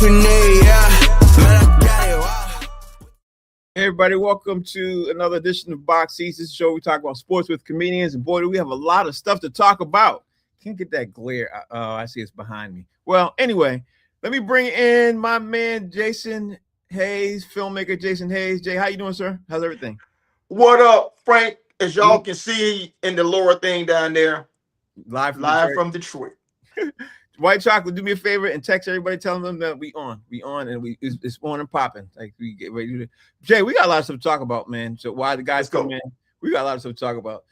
grenade, yeah. Man, I got it, wow. Hey everybody, welcome to another edition of Box Seats. This show we talk about sports with comedians, and boy, do we have a lot of stuff to talk about. Can't get that glare. Oh, I see it's behind me. Well, anyway, let me bring in my man Jason Hayes, filmmaker Jason Hayes. Jay, how you doing, sir? How's everything? What up, Frank? As y'all can see in the lower thing down there, Live from Detroit. White Chocolate, do me a favor and text everybody, telling them that we on, and it's on and popping. Like we get ready to. Jay, we got a lot of stuff to talk about, man. So why the guys come in, we got a lot of stuff to talk about.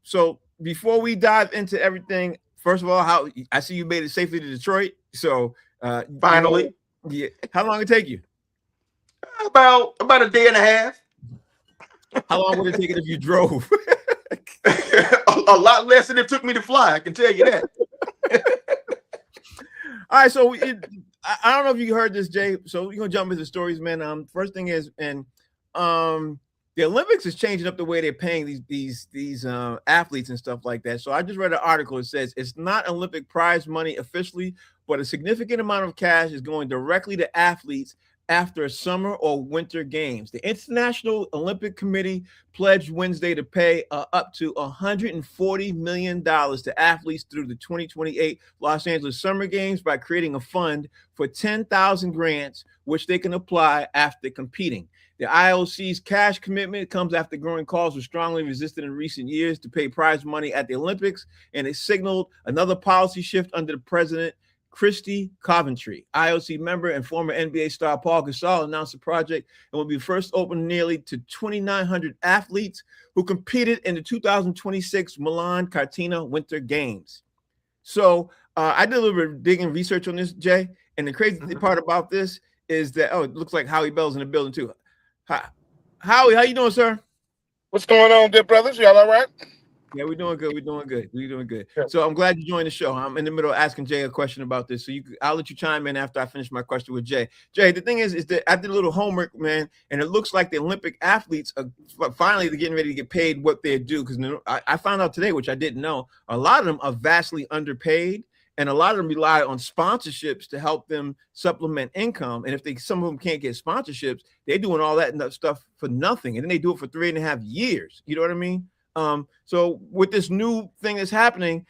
So before we dive into everything, first of all, how I see you made it safely to Detroit. So finally, yeah. How long did it take you? About a day and a half. How long would it take it if you drove? a lot less than it took me to fly. I can tell you that. All right, so I don't know if you heard this, Jay. So we're gonna jump into stories, man. First thing is, and the Olympics is changing up the way they're paying these athletes and stuff like that. So I just read an article that says it's not Olympic prize money officially, but a significant amount of cash is going directly to athletes after summer or winter games. The International Olympic Committee pledged Wednesday to pay up to $140 million to athletes through the 2028 Los Angeles Summer Games by creating a fund for 10,000 grants, which they can apply after competing. The IOC's cash commitment comes after growing calls were strongly resisted in recent years to pay prize money at the Olympics, and it signaled another policy shift under the president, Christy Coventry. IOC member and former NBA star Paul Gasol announced the project and will be first open nearly to 2,900 athletes who competed in the 2026 Milan Cortina Winter Games. So I did a little bit of digging research on this, Jay, and the crazy part about this is that, it looks like Howie Bell's in the building too. Howie, how you doing, sir? What's going on, good brothers? Y'all all right? Yeah, we're doing good. So I'm glad you joined the show. I'm in the middle of asking Jay a question about this. So I'll let you chime in after I finish my question with Jay. Jay, the thing is that I did a little homework, man, and it looks like the Olympic athletes are finally getting ready to get paid what they're due. Because I found out today, which I didn't know, a lot of them are vastly underpaid, and a lot of them rely on sponsorships to help them supplement income. And if some of them can't get sponsorships, they're doing all that stuff for nothing, and then they do it for 3.5 years. You know what I mean? So with this new thing that's happening,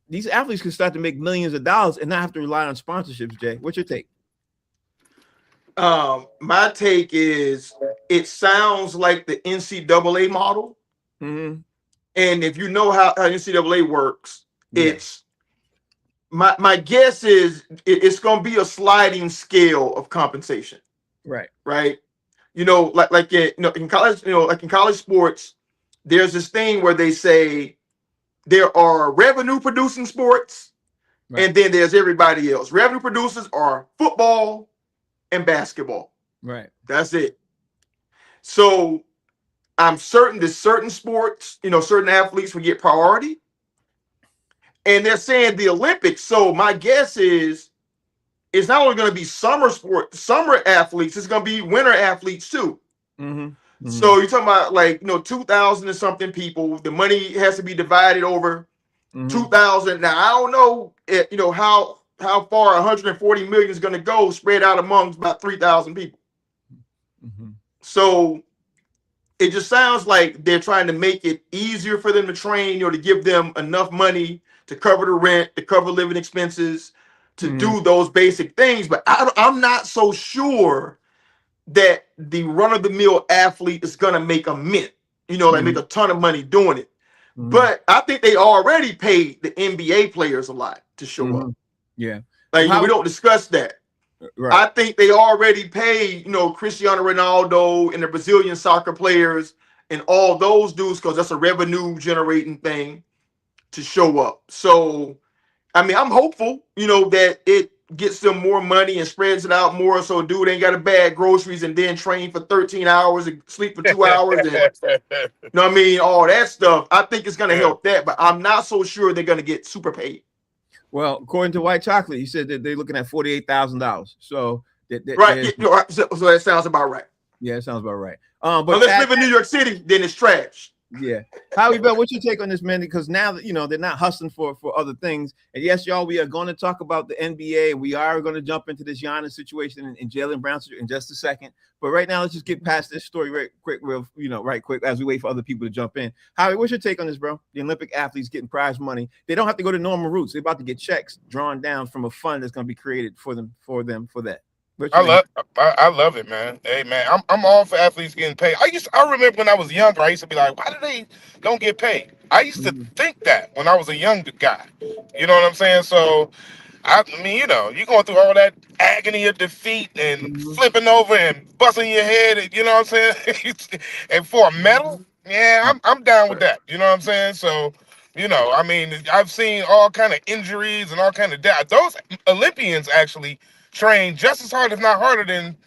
these athletes can start to make millions of dollars and not have to rely on sponsorships. Jay, what's your take? My take is it sounds like the NCAA model. Mm-hmm. And if you know how NCAA works, it's my guess is it's going to be a sliding scale of compensation. Right. Like in college, like in college sports, there's this thing where they say there are revenue producing sports, right, and then there's everybody else. Revenue producers are football and basketball. Right. That's it. So I'm certain that certain sports, certain athletes will get priority. And they're saying the Olympics. So my guess is it's not only going to be summer athletes, it's going to be winter athletes too. Mm-hmm. Mm-hmm. So you're talking about 2,000 and something people. The money has to be divided over 2,000. Now I don't know, how far 140 million is going to go, spread out amongst about 3,000 people. Mm-hmm. So it just sounds like they're trying to make it easier for them to train, to give them enough money to cover the rent, to cover living expenses, to do those basic things. But I'm not so sure that the run-of-the-mill athlete is gonna make a mint, make a ton of money doing it. But I think they already paid the NBA players a lot to show up. Yeah, we don't discuss that. Right. I think they already paid, Cristiano Ronaldo and the Brazilian soccer players and all those dudes, because that's a revenue generating thing, to show up. So, I'm hopeful, that it gets them more money and spreads it out more, so dude ain't got to bag groceries and then train for 13 hours and sleep for 2 hours and all that stuff. I think it's going to help that, but I'm not so sure they're going to get super paid. Well, according to White Chocolate, he said that they're looking at $48,000. So right, so that sounds about right. Yeah, it sounds about right. But let's live in New York City, then it's trash. Yeah. Howie Bell, what's your take on this, man? Because now that they're not hustling for other things. And yes, y'all, we are going to talk about the NBA, and we are going to jump into this Giannis situation and Jaylen Brown in just a second. But right now, let's just get past this story right quick as we wait for other people to jump in. Howie, what's your take on this, bro? The Olympic athletes getting prize money. They don't have to go to normal routes. They're about to get checks drawn down from a fund that's going to be created for that. I love it, man. Hey, man, I'm all for athletes getting paid. I remember when I was younger, I used to be like, why do they don't get paid? I used to think that when I was a young guy. You know what I'm saying? So I mean, you're going through all that agony of defeat and flipping over and busting your head, and, you know what I'm saying? And for a medal, yeah, I'm down with that. You know what I'm saying? So, I mean, I've seen all kind of injuries and all kind of death. Those Olympians actually train just as hard, if not harder, than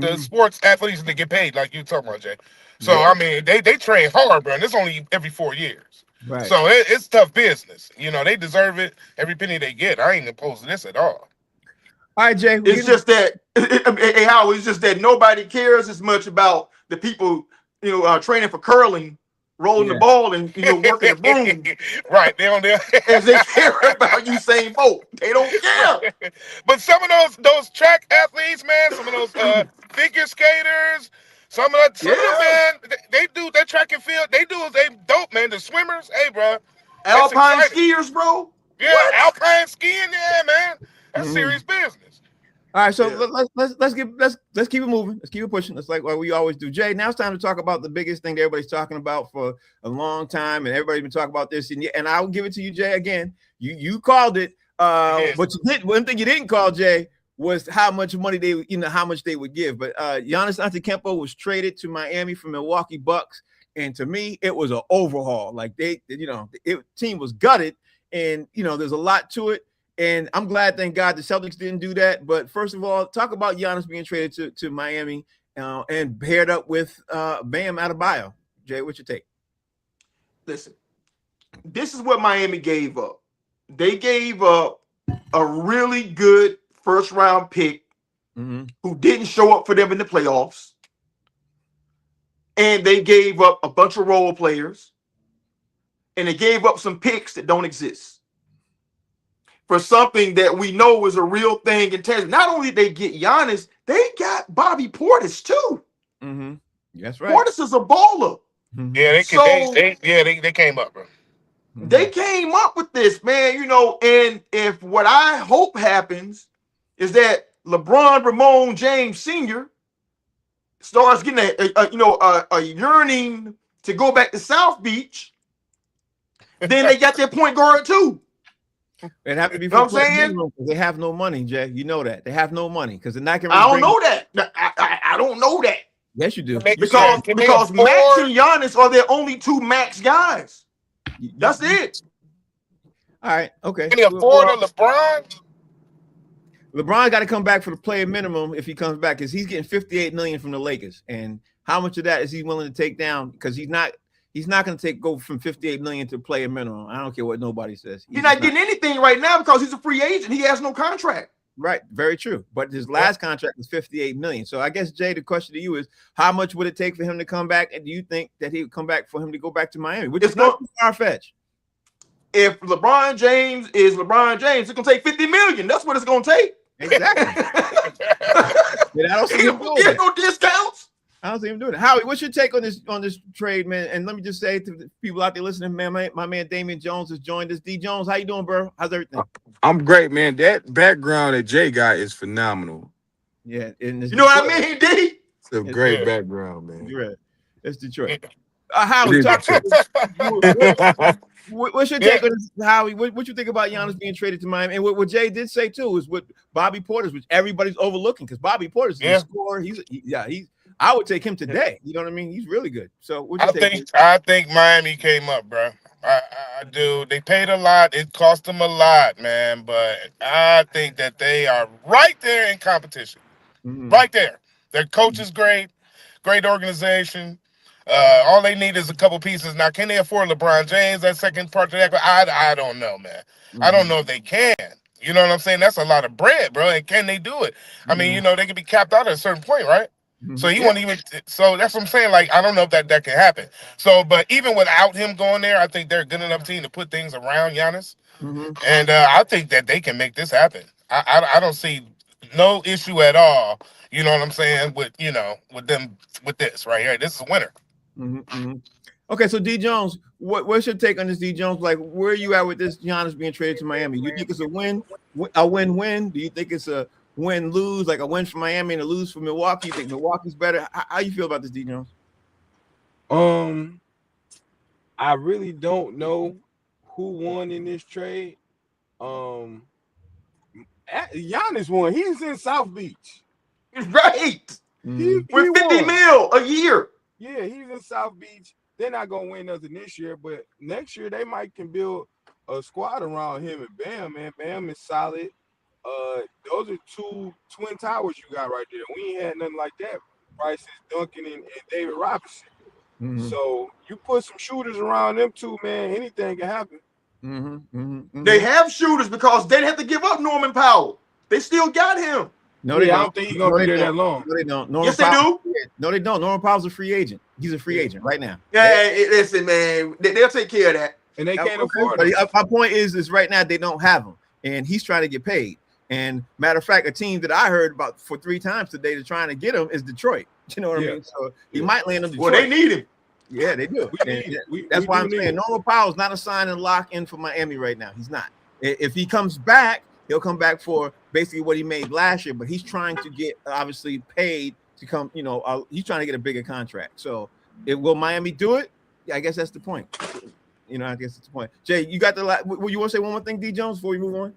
the sports athletes that get paid, like you talking about, Jay. So, I mean, they train hard, bro, and it's only every 4 years. Right. So it's tough business. They deserve it, every penny they get. I ain't opposed to this at all. All right, Jay. It's just that, hey, Howard, it's just that nobody cares as much about the people, training for curling, rolling the ball, and working the broom. Right, they on there as they care about Usain Bolt. They don't care. But some of those track athletes, man, some of those figure skaters, some of them, man, they do that track and field. They dope, man. The swimmers, hey, bro. Alpine skiers, bro. Yeah, what? Alpine skiing, yeah, man. That's serious business. All right, so let's keep it moving. Let's keep it pushing. That's like what we always do. Jay, now it's time to talk about the biggest thing that everybody's talking about for a long time, and everybody's been talking about this. And I'll give it to you, Jay. Again, you called it. But you did one thing you didn't call, Jay, was how much money how much they would give. But Giannis Antetokounmpo was traded to Miami from Milwaukee Bucks, and to me, it was an overhaul. Like the team was gutted, and there's a lot to it. And I'm glad, thank God, the Celtics didn't do that. But first of all, talk about Giannis being traded to Miami and paired up with Bam Adebayo. Jay, what's your take? Listen, this is what Miami gave up. They gave up a really good first-round pick who didn't show up for them in the playoffs. And they gave up a bunch of role players. And they gave up some picks that don't exist for something that we know is a real thing in Texas. Not only did they get Giannis, they got Bobby Portis too. That's right. Portis is a baller. Yeah, they came up, bro. They came up with this, man. And if what I hope happens is that LeBron Ramon James Sr. starts getting a yearning to go back to South Beach, then they got their point guard too. It have to be. You know what I'm saying? They have no money, Jay. You know that they have no money because they're not going. I don't know that. I don't know that. Yes, you do. Because Max and Giannis are their only two max guys. That's it. All right. Okay. Can he afford a LeBron? LeBron got to come back for the player minimum if he comes back, because he's getting $58 million from the Lakers. And how much of that is he willing to take down? Because he's not going to go from $58 million to player minimum. I don't care what nobody says. He's not getting anything right now because he's a free agent. He has no contract. Right. Very true. But his last contract was $58 million. So I guess, Jay, the question to you is, how much would it take for him to come back? And do you think that he would come back for him to go back to Miami? Which is not far-fetched. If LeBron James is LeBron James, it's going to take $50 million. That's what it's going to take. Exactly. I don't see him doing no discounts. I don't see him doing it. Howie, what's your take on this trade, man? And let me just say to the people out there listening, man, my man Damian Jones has joined us. D Jones, how you doing, bro? How's everything? I'm great, man. That background that Jay got is phenomenal. Yeah, you know what I mean, D? It's a great background, man. Right. It's Detroit. Howie, talk to us. What's your take on this, Howie? What you think about Giannis being traded to Miami? And what Jay did say too is what Bobby Portis, which everybody's overlooking, because Bobby Portis is a scorer. I would take him today. You know what I mean? He's really good. So I think Miami came up, bro. I do. They paid a lot. It cost them a lot, man. But I think that they are right there in competition. Right there. Their coach is great. Great organization. All they need is a couple pieces. Now, can they afford LeBron James? That second part of that, I don't know, man. I don't know if they can. You know what I'm saying? That's a lot of bread, bro. And can they do it? I mean, they can be capped out at a certain point, right? So he won't even. So that's what I'm saying. Like, I don't know if that can happen. So, but even without him going there, I think they're a good enough team to put things around Giannis, and I think that they can make this happen. I don't see no issue at all. You know what I'm saying? With with this right here. This is a winner. Okay, so D Jones, what's your take on this, D Jones? Like, where are you at with this Giannis being traded to Miami? You think it's a win-win? Do you think it's a win-lose, like a win for Miami and a lose for Milwaukee? You think Milwaukee's better? How you feel about this, D Jones? I really don't know who won in this trade. Giannis won. He's in South Beach. Right. He With 50 won. mil a year. Yeah, he's in South Beach. They're not gonna win nothing this year, but next year they might can build a squad around him and Bam. Man, Bam is solid. Those are two twin towers you got right there. We ain't had nothing like that. Bryce Duncan and David Robinson. So you put some shooters around them two, man. Anything can happen. They have shooters because they didn't have to give up Norman Powell. They still got him. No, they I don't. don't think he's gonna be there that long. No, they don't. Yes, they do. No, they don't. Norman Powell's a free agent. He's a free agent right now. Yeah, listen, man. They'll take care of that. And they can't afford But him. my point is right now they don't have him, and he's trying to get paid. And matter of fact, a team that I heard about for 3 times today to trying to get him is Detroit. You know what I mean? So he might land on Detroit. Well, they need him. Yeah, they do. That's why I'm saying Norman Powell's not a sign and lock in for Miami right now. He's not. If he comes back, he'll come back for basically what he made last year. But he's trying to get obviously paid to come. He's trying to get a bigger contract. So will Miami do it? Yeah, I guess that's the point. I guess that's the point. Jay, you got the last. You want to say one more thing, D Jones, before we move on?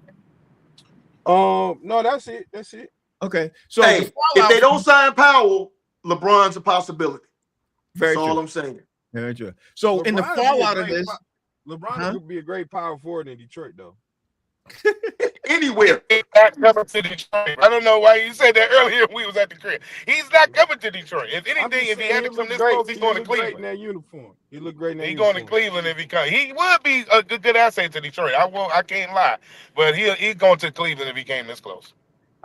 No, that's it. That's it. Okay. So hey, if they don't sign Powell, LeBron's a possibility. Very That's true. all I'm saying. Very true. So LeBron in the fallout of this, LeBron would be a great power forward in Detroit, though. Anywhere. He's not coming to Detroit. I don't know why you said that earlier. We was at the crib. He's not coming to Detroit. If anything, if he had to come this close, he's going to Cleveland. In that uniform. He looked great in that He's uniform. going to Cleveland if he comes. He would be a good asset to Detroit. I can't lie, but he's going to Cleveland if he came this close.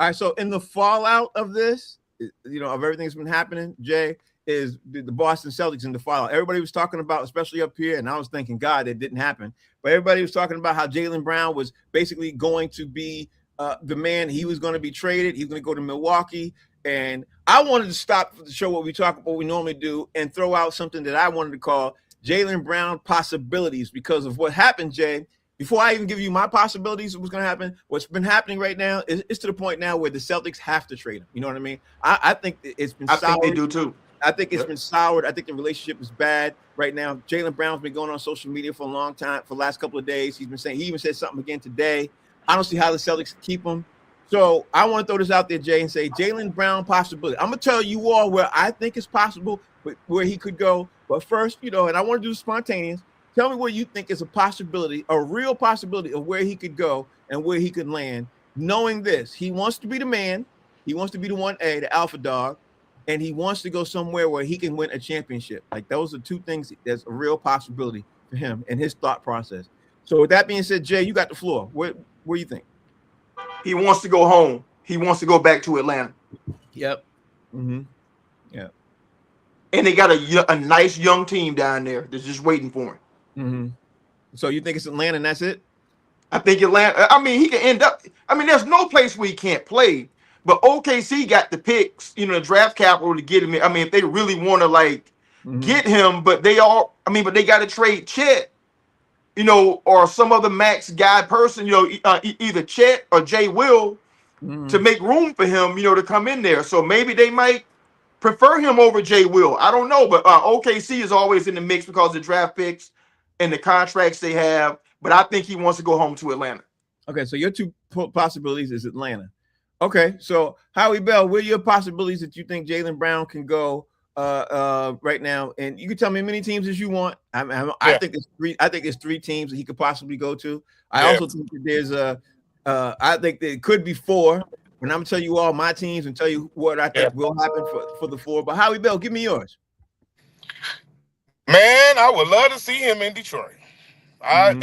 All right. So in the fallout of this, of everything that's been happening, Jay, is the Boston Celtics in the fallout. Everybody was talking about, especially up here, and I was thinking, God, it didn't happen. But everybody was talking about how Jaylen Brown was basically going to be the man. He was going to be traded. He's going to go to Milwaukee. And I wanted to stop the show what we normally do and throw out something that I wanted to call Jaylen Brown possibilities because of what happened, Jay. Before I even give you my possibilities of what's going to happen, what's been happening right now is to the point now where the Celtics have to trade him. You know what I mean? I think it's been I think they do too. I think it's been soured. I think the relationship is bad right now. Jaylen Brown's been going on social media for a long time, for the last couple of days. He even said something again today. I don't see how the Celtics keep him. So I want to throw this out there, Jay, and say Jaylen Brown possibility. I'm going to tell you all where I think it's possible, where he could go. But first, and I want to do spontaneous. Tell me where you think is a possibility, a real possibility of where he could go and where he could land, knowing this. He wants to be the man. He wants to be the 1A, the alpha dog. And he wants to go somewhere where he can win a championship. Like those are 2 things that's a real possibility for him and his thought process. So with that being said, Jay, you got the floor. What do you think? He wants to go home. He wants to go back to Atlanta. Yep. Yeah. And they got a nice young team down there that's just waiting for him. So you think it's Atlanta and that's it? I think Atlanta. I mean, he can end up. I mean, there's no place where he can't play. But OKC got the picks, the draft capital to get him. I mean, if they really want to get him, but they got to trade Chet, or some other max guy person, either Chet or Jay Will to make room for him, to come in there. So maybe they might prefer him over Jay Will. I don't know, but OKC is always in the mix because of the draft picks and the contracts they have. But I think he wants to go home to Atlanta. Okay, so your 2 possibilities is Atlanta. Okay, so Howie Bell, what are your possibilities that you think Jaylen Brown can go right now? And you can tell me as many teams as you want. I think there's 3. I think there's 3 teams that he could possibly go to. I also think that there's I think that it could be 4. And I'm gonna tell you all my teams and tell you what I think will happen for the 4. But Howie Bell, give me yours. Man, I would love to see him in Detroit.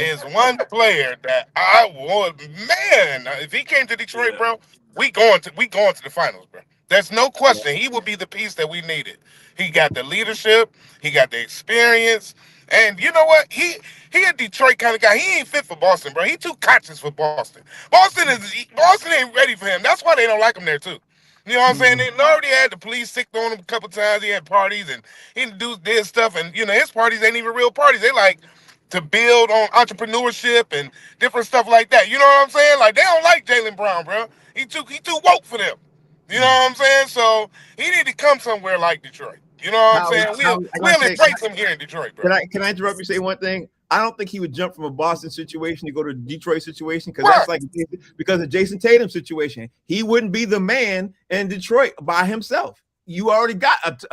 Is one player that I would. Man, if he came to Detroit, bro, we going to the finals, bro. There's no question. He would be the piece that we needed. He got the leadership. He got the experience. And you know what? He a Detroit kind of guy. He ain't fit for Boston, bro. He too conscious for Boston. Boston ain't ready for him. That's why they don't like him there too. You know what I'm saying? They already had the police sicked on him a couple times. He had parties and he did stuff. And you know his parties ain't even real parties. They like to build on entrepreneurship and different stuff like that. You know what I'm saying? Like they don't like Jaylen Brown, bro. He too woke for them. You know what I'm saying? So he need to come somewhere like Detroit. You know what I'm saying? We'll embrace him here in Detroit, bro. Can I interrupt you and say one thing? I don't think he would jump from a Boston situation to go to a Detroit situation because that's like because of Jason Tatum situation. He wouldn't be the man in Detroit by himself. You already got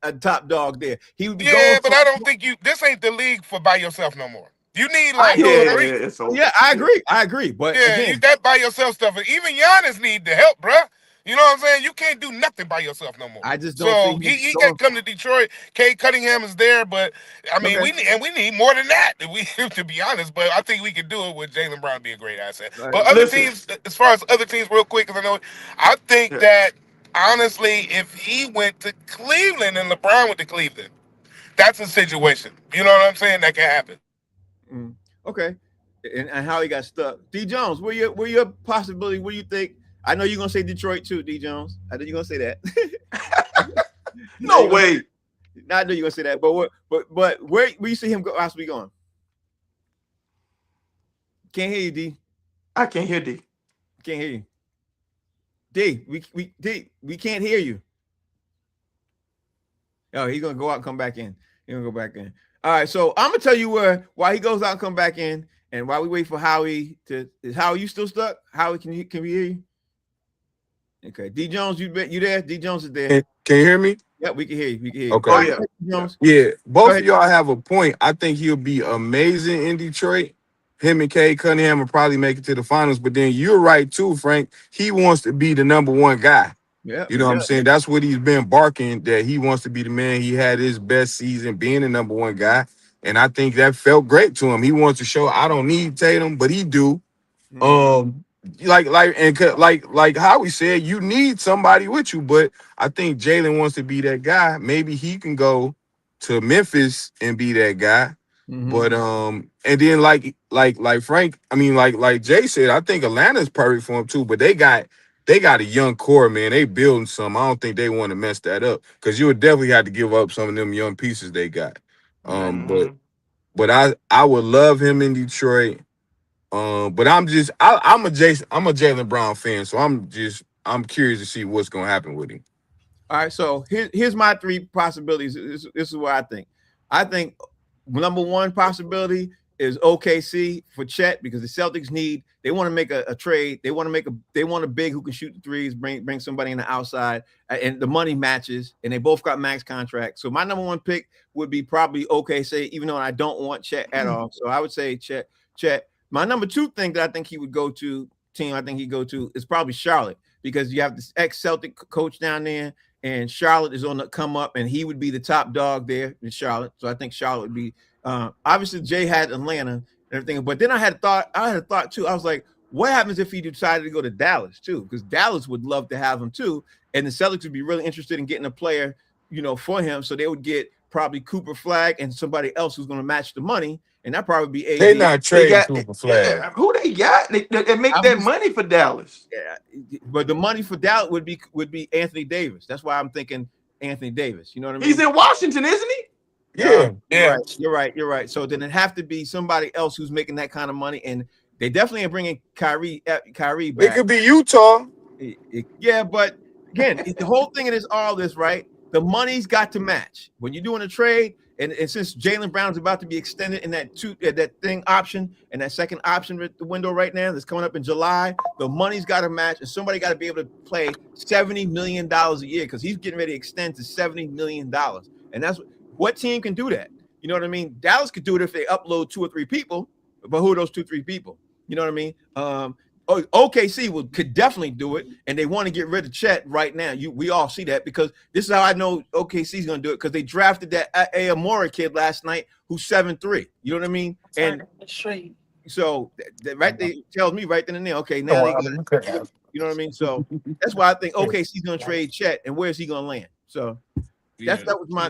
a top dog there. He would be but I don't think this ain't the league for by yourself no more. You need like I agree. But again, that by yourself stuff. Even Giannis need the help, bro. You know what I'm saying? You can't do nothing by yourself no more. I just don't. So he got to come to Detroit. Cade Cunningham is there, but I mean, we need more than that. To be honest, but I think we can do it with Jaylen Brown being a great asset. But other teams, as far as other teams, real quick, because I think that honestly, if he went to Cleveland and LeBron went to Cleveland, that's a situation. You know what I'm saying? That can happen. Okay, and how he got stuck. D Jones, where your possibility? What do you think? I know you're gonna say Detroit too, D Jones. I know you're gonna say that. No way. I know you're gonna say that, but where you see him possibly going? Can't hear you, D. I can't hear D. Can't hear you. D, we can't hear you. Oh, he's gonna go out and come back in. He's gonna go back in. All right, so I'm gonna tell you why he goes out and come back in, and while we wait for Howie to. Is Howie you still stuck? Howie, can we hear you? Okay, D Jones, you there? D Jones is there. Can you hear me? Yeah, we can hear you. We can hear you. Okay. Oh yeah. Jones. Yeah, both of y'all have a point. I think he'll be amazing in Detroit. Him and Cade Cunningham will probably make it to the finals. But then you're right too, Frank. He wants to be the number one guy. Yeah, you know what I'm saying? That's what he's been barking, that he wants to be the man. He had his best season being the number one guy. And I think that felt great to him. He wants to show I don't need Tatum, but he do. Like Howie said, you need somebody with you, but I think Jaylen wants to be that guy. Maybe he can go to Memphis and be that guy. But and then like Frank, I mean like Jay said, I think Atlanta's perfect for him too. But they got a young core, man. They building some. I don't think they want to mess that up because you would definitely have to give up some of them young pieces they got. But I would love him in Detroit. But I'm a Jaylen Brown fan, so I'm curious to see what's gonna happen with him. All right, so here's my three possibilities. This is what I think. I think number one possibility is OKC for Chet because the Celtics they want to make a trade. They want a big who can shoot the threes, bring somebody in the outside, and the money matches, and they both got max contracts. So my number one pick would be probably OKC, even though I don't want Chet at all. So I would say Chet. My number two thing that I think he would go to, is probably Charlotte because you have this ex-Celtic coach down there, and Charlotte is on the come up, and he would be the top dog there in Charlotte. So I think Charlotte would be obviously Jay had Atlanta and everything, but then I had a thought too. I was like, what happens if he decided to go to Dallas too? Because Dallas would love to have him too, and the Celtics would be really interested in getting a player, for him. So they would get probably Cooper Flag and somebody else who's going to match the money. And that probably be AD. They not trading Cooper Flag. Yeah, who they got? They make that money for Dallas. Yeah, but the money for Dallas would be Anthony Davis. That's why I'm thinking Anthony Davis. You know what I mean? He's in Washington, isn't he? Yeah. You're right. So then it have to be somebody else who's making that kind of money, and they definitely are bringing Kyrie back. It could be Utah. Yeah, but again, the whole thing is all this, right? The money's got to match when you're doing a trade. And since Jaylen Brown's about to be extended in that thing option and that second option with the window right now that's coming up in July, the money's got to match, and somebody got to be able to play $70 million a year because he's getting ready to extend to $70 million. And that's what team can do that. You know what I mean? Dallas could do it if they upload 2 or 3 people, but who are those 2 or 3 people? You know what I mean? OKC could definitely do it, and they want to get rid of Chet right now. We all see that because this is how I know OKC is going to do it because they drafted that Amora kid last night who's 7'3". You know what I mean? And so that right there tells me right then and there. Okay, now You know what I mean? So that's why I think OKC's gonna trade Chet, and where's he gonna land? So that was my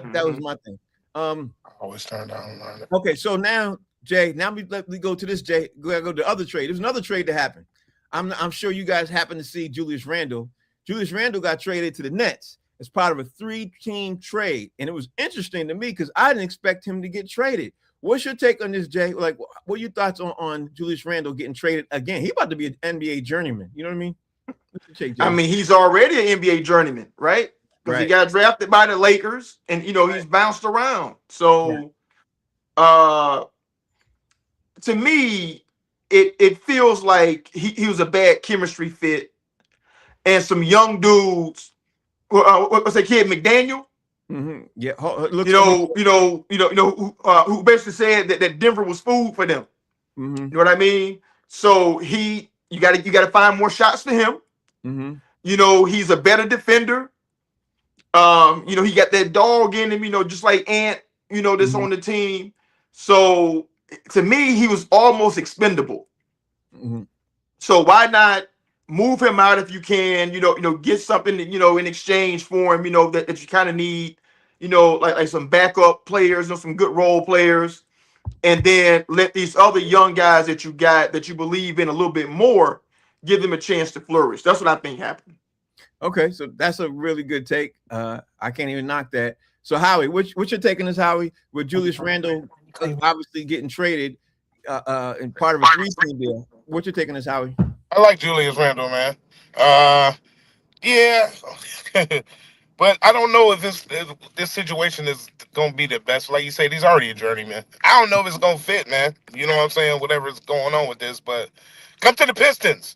thing. I always turn down. Okay, so now Jay, now we go to this Jay. Go to the other trade. There's another trade that happened. I'm sure you guys happen to see Julius Randle. Julius Randle got traded to the Nets as part of a 3-team trade, and it was interesting to me because I didn't expect him to get traded. What's your take on this, Jay? Like, what are your thoughts on Julius Randle getting traded again? He about to be an NBA journeyman. You know what I mean? What's your take, Jay? I mean, he's already an NBA journeyman, right? Because he got drafted by the Lakers, and he's bounced around. So, to me, it feels like he was a bad chemistry fit, and some young dudes. What's that kid McDaniel? Mm-hmm. Yeah, who basically said that Denver was food for them. Mm-hmm. You know what I mean? So you got to find more shots for him. Mm-hmm. He's a better defender. He got that dog in him. Just like Ant. That's on the team. So to me, he was almost expendable. Mm-hmm. So why not move him out if you can? Get something in exchange for him. That you kind of need. Like some backup players, some good role players, and then let these other young guys that you got that you believe in a little bit more, give them a chance to flourish. That's what I think happened. Okay, so that's a really good take. I can't even knock that. So Howie, what's your take on this, Howie? With Julius Randle obviously getting traded in part of a 3-team deal. What's your take on this, Howie? I like Julius Randle, man. Yeah. But I don't know if this situation is going to be the best. Like you said, he's already a journeyman. I don't know if it's going to fit, man. You know what I'm saying? Whatever's going on with this, but come to the Pistons.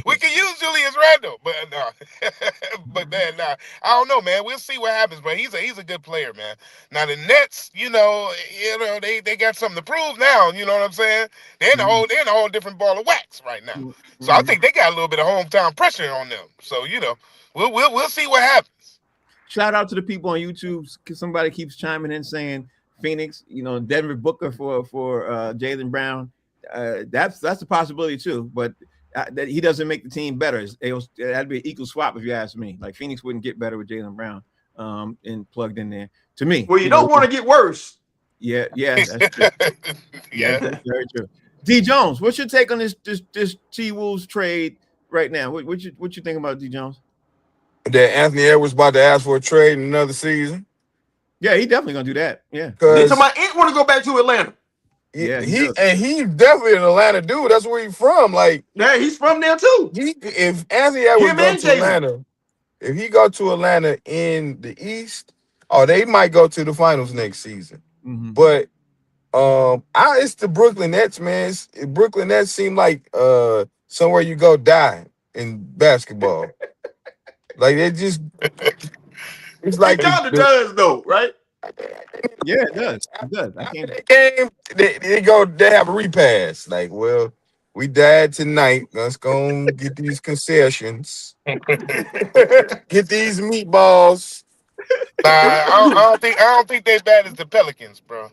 We can use Julius Randle, but no. But man, nah. I don't know, man. We'll see what happens, but he's a good player, man. Now the Nets, they got something to prove now. You know what I'm saying? They're in a whole different ball of wax right now. So I think they got a little bit of hometown pressure on them. So we'll see what happens. Shout out to the people on YouTube. Somebody keeps chiming in saying Phoenix, Denver Booker for Jaylen Brown. That's a possibility too, but that he doesn't make the team better. That'd be an equal swap if you ask me. Like Phoenix wouldn't get better with Jaylen Brown and plugged in there. To me, well, you don't want to get worse. Yeah, that's true. Yeah, that's very true. D Jones, what's your take on this T-Wolves trade right now? What you think about D Jones? That Anthony Edwards about to ask for a trade in another season. Yeah, he definitely gonna do that. Yeah, so my aunt want to go back to Atlanta. Yeah, he's definitely an Atlanta dude. That's where he's from. Like, yeah, he's from there too. If Anthony Edwards goes to Atlanta, if he go to Atlanta in the East, they might go to the finals next season. Mm-hmm. But it's the Brooklyn Nets, man. Brooklyn Nets seem like somewhere you go die in basketball. Like it's like it kind of does though, right? Yeah, it does. It does. I can't. They have a repass. Like, well, we died tonight. Let's go get these concessions. Get these meatballs. Nah, I don't think they're bad as the Pelicans, bro.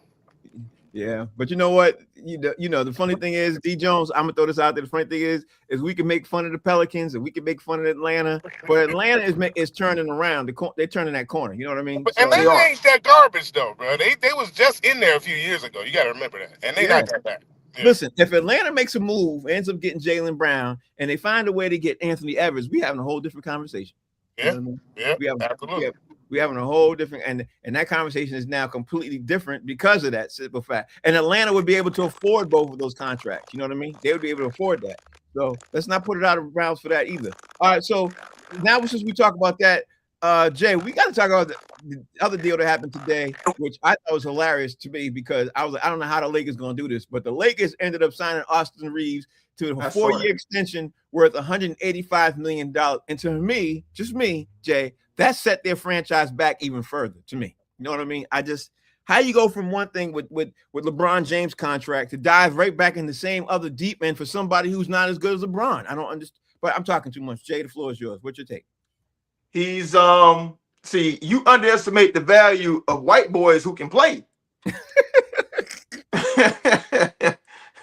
Yeah, but you know what? The funny thing is, D Jones, I'm gonna throw this out there. The funny thing is we can make fun of the Pelicans and we can make fun of Atlanta, but Atlanta is turning around. They're turning that corner. You know what I mean? But Atlanta ain't that garbage though, bro. They was just in there a few years ago. You got to remember that, and they not that bad. Yeah. Listen, if Atlanta makes a move, ends up getting Jaylen Brown, and they find a way to get Anthony Edwards, we having a whole different conversation. Yeah, you know absolutely. We having a whole different, and that conversation is now completely different because of that simple fact. And Atlanta would be able to afford both of those contracts. You know what I mean? They would be able to afford that. So let's not put it out of bounds for that either. All right. So now since we talk about that, Jay, we got to talk about the other deal that happened today, which I thought was hilarious to me because I was like, I don't know how the Lakers going to do this, but the Lakers ended up signing Austin Reeves to a 4-year extension worth $185 million. And to me, just me, Jay, that set their franchise back even further to me. You know what I mean? How you go from one thing with LeBron James contract to dive right back in the same other deep end for somebody who's not as good as LeBron? I don't understand, but I'm talking too much. Jay, the floor is yours. What's your take? He's see, you underestimate the value of white boys who can play.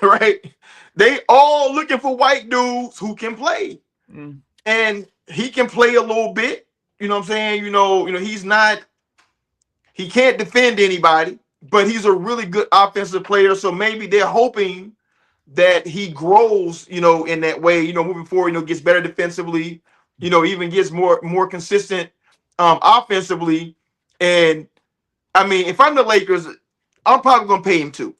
Right? They all looking for white dudes who can play. Mm. And he can play a little bit. You know what I'm saying? He can't defend anybody, but he's a really good offensive player. So maybe they're hoping that he grows, in that way, moving forward, gets better defensively, even gets more consistent offensively. And I mean, if I'm the Lakers, I'm probably gonna pay him too.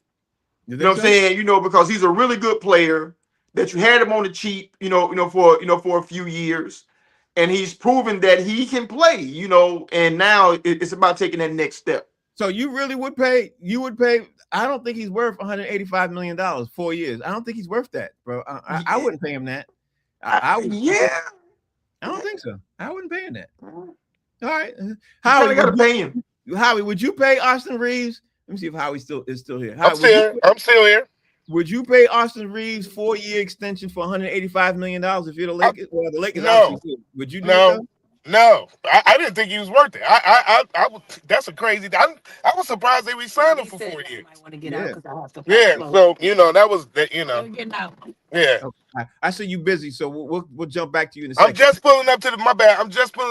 You know what I'm saying? Because he's a really good player that you had him on the cheap, for a few years, and he's proven that he can play, and now it's about taking that next step. So you really would pay? You would pay? I don't think he's worth $185 million 4 years. I don't think he's worth that, bro. I wouldn't pay him that. I don't think so. I wouldn't pay him that. All right, Howie, gotta pay him. Howie, would you pay Austin Reeves? Let me see if Howie is still here. I'm still here. Would you pay Austin Reeves 4-year extension for $185 million if you're the Lakers? Well, the Lakers. No. Would you do No. No, I didn't think he was worth it. I that's a crazy. I was surprised they re-signed him for 4 years. Yeah. So that was that. Yeah. Okay. I see you busy, so we'll jump back to you in a second. I'm just pulling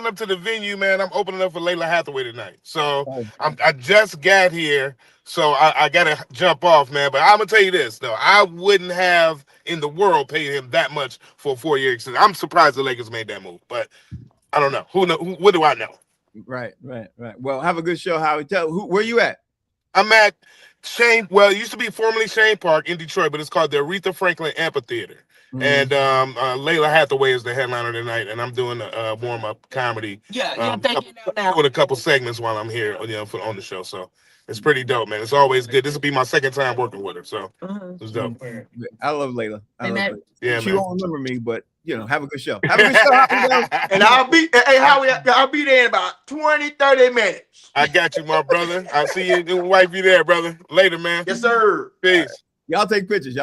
up to the venue, man. I'm opening up for Layla Hathaway tonight, so I just got here, so I gotta jump off, man. But I'm gonna tell you this though, I wouldn't have in the world paid him that much for a 4-year extension. I'm surprised the Lakers made that move, but I don't know. What do I know? Right. Well, have a good show, Howie. Where you at? I'm at Shane. Well, it used to be formerly Shane Park in Detroit, but it's called the Aretha Franklin Amphitheater. Mm-hmm. And Layla Hathaway is the headliner tonight, and I'm doing a warm-up comedy. With a couple segments while I'm here, on the show. So it's pretty dope, man. It's always good. This will be my second time working with her, so it's dope. I love Layla. Yeah, she man. won't remember me, but have a good show. Have a good show. And I'll be there in about 20-30 minutes. I got you, my brother. I'll see you and wife you there, brother. Later, man. Yes, sir. Peace. Y'all take pictures.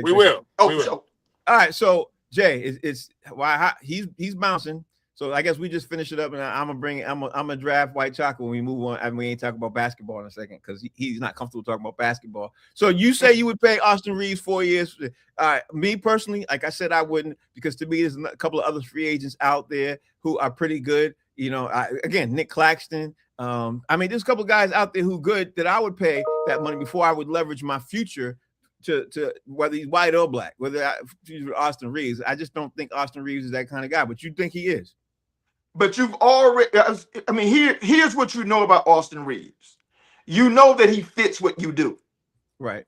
We will. Sure. All right, so Jay, it's why he's bouncing. So I guess we just finish it up, and I'm gonna draft White Chocolate when we move on. And we ain't talking about basketball in a second because he's not comfortable talking about basketball. So you say you would pay Austin Reeves 4 years? Me personally, like I said, I wouldn't, because to me there's a couple of other free agents out there who are pretty good. Again, Nick Claxton. There's a couple of guys out there who good that I would pay that money before I would leverage my future to whether he's white or black, whether Austin Reeves. I just don't think Austin Reeves is that kind of guy, but you think he is. But you've already, here's what you know about Austin Reeves. You know that he fits what you do. Right.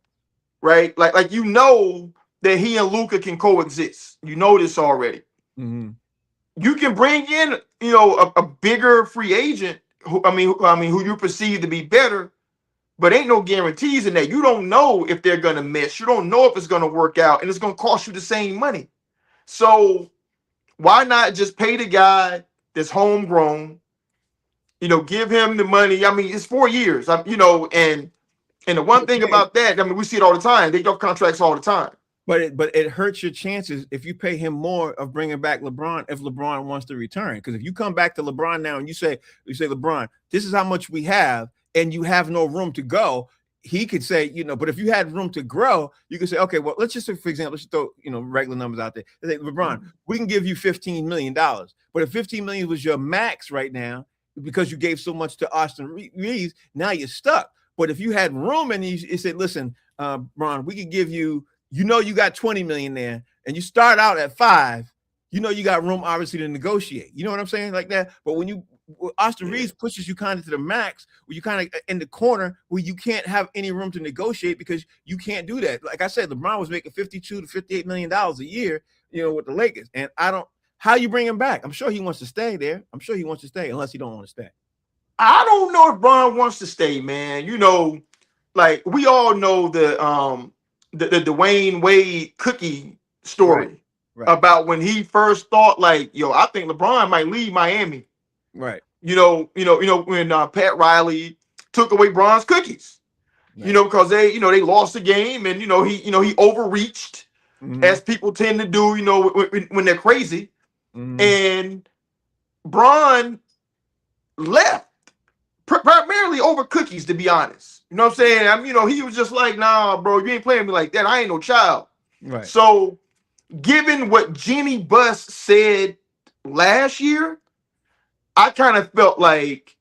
Like that he and Luka can coexist. You know this already. Mm-hmm. You can bring in, a bigger free agent who you perceive to be better, but ain't no guarantees in that. You don't know if they're gonna mesh. You don't know if it's gonna work out, and it's gonna cost you the same money. So why not just pay the guy that's homegrown, give him the money. It's 4 years, and the one thing about that, we see it all the time. They get contracts all the time. But it hurts your chances if you pay him more of bringing back LeBron if LeBron wants to return. Because if you come back to LeBron now and you say, LeBron, this is how much we have, and you have no room to go, he could say, but if you had room to grow, you could say, okay, well, let's just say, for example, let's throw, regular numbers out there. Say, LeBron, we can give you $15 million. But if $15 million was your max right now, because you gave so much to Austin Reeves, now you're stuck. But if you had room and you said, listen, Bron, we could give you, you got $20 million there, and you start out at 5, you got room obviously to negotiate. You know what I'm saying? Like that. But when Austin Reeves pushes you kind of to the max, where you kind of in the corner where you can't have any room to negotiate because you can't do that. Like I said, LeBron was making $52 to $58 million a year, with the Lakers. And how you bring him back? I'm sure he wants to stay there. I'm sure he wants to stay, unless he don't want to stay. I don't know if Bron wants to stay, man. Like we all know the Dwayne Wade cookie story about when he first thought like, I think LeBron might leave Miami. Right. When Pat Riley took away Bron's cookies, because they lost the game, and he overreached, as people tend to do, when they're crazy, and Bron left primarily over cookies, to be honest. You know what I'm saying? He was just like, nah, bro, you ain't playing me like that. I ain't no child. Right. So, given what Jeannie Buss said last year, I kind of felt like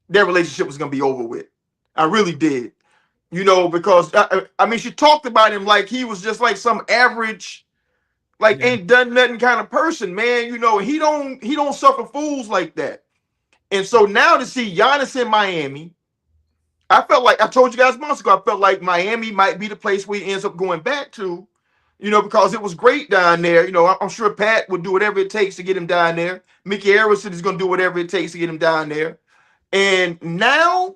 their relationship was going to be over with. I really did. You know, because I mean, she talked about him like he was just like some average, like ain't done nothing kind of person, man. You know, he don't suffer fools like that. And so now to see Giannis in Miami, I felt like I told you guys months ago, I felt like Miami might be the place where he ends up going back to, you know, because it was great down there. You know, I'm sure Pat would do whatever it takes to get him down there. Mickey Harrison is going to do whatever it takes to get him down there. And now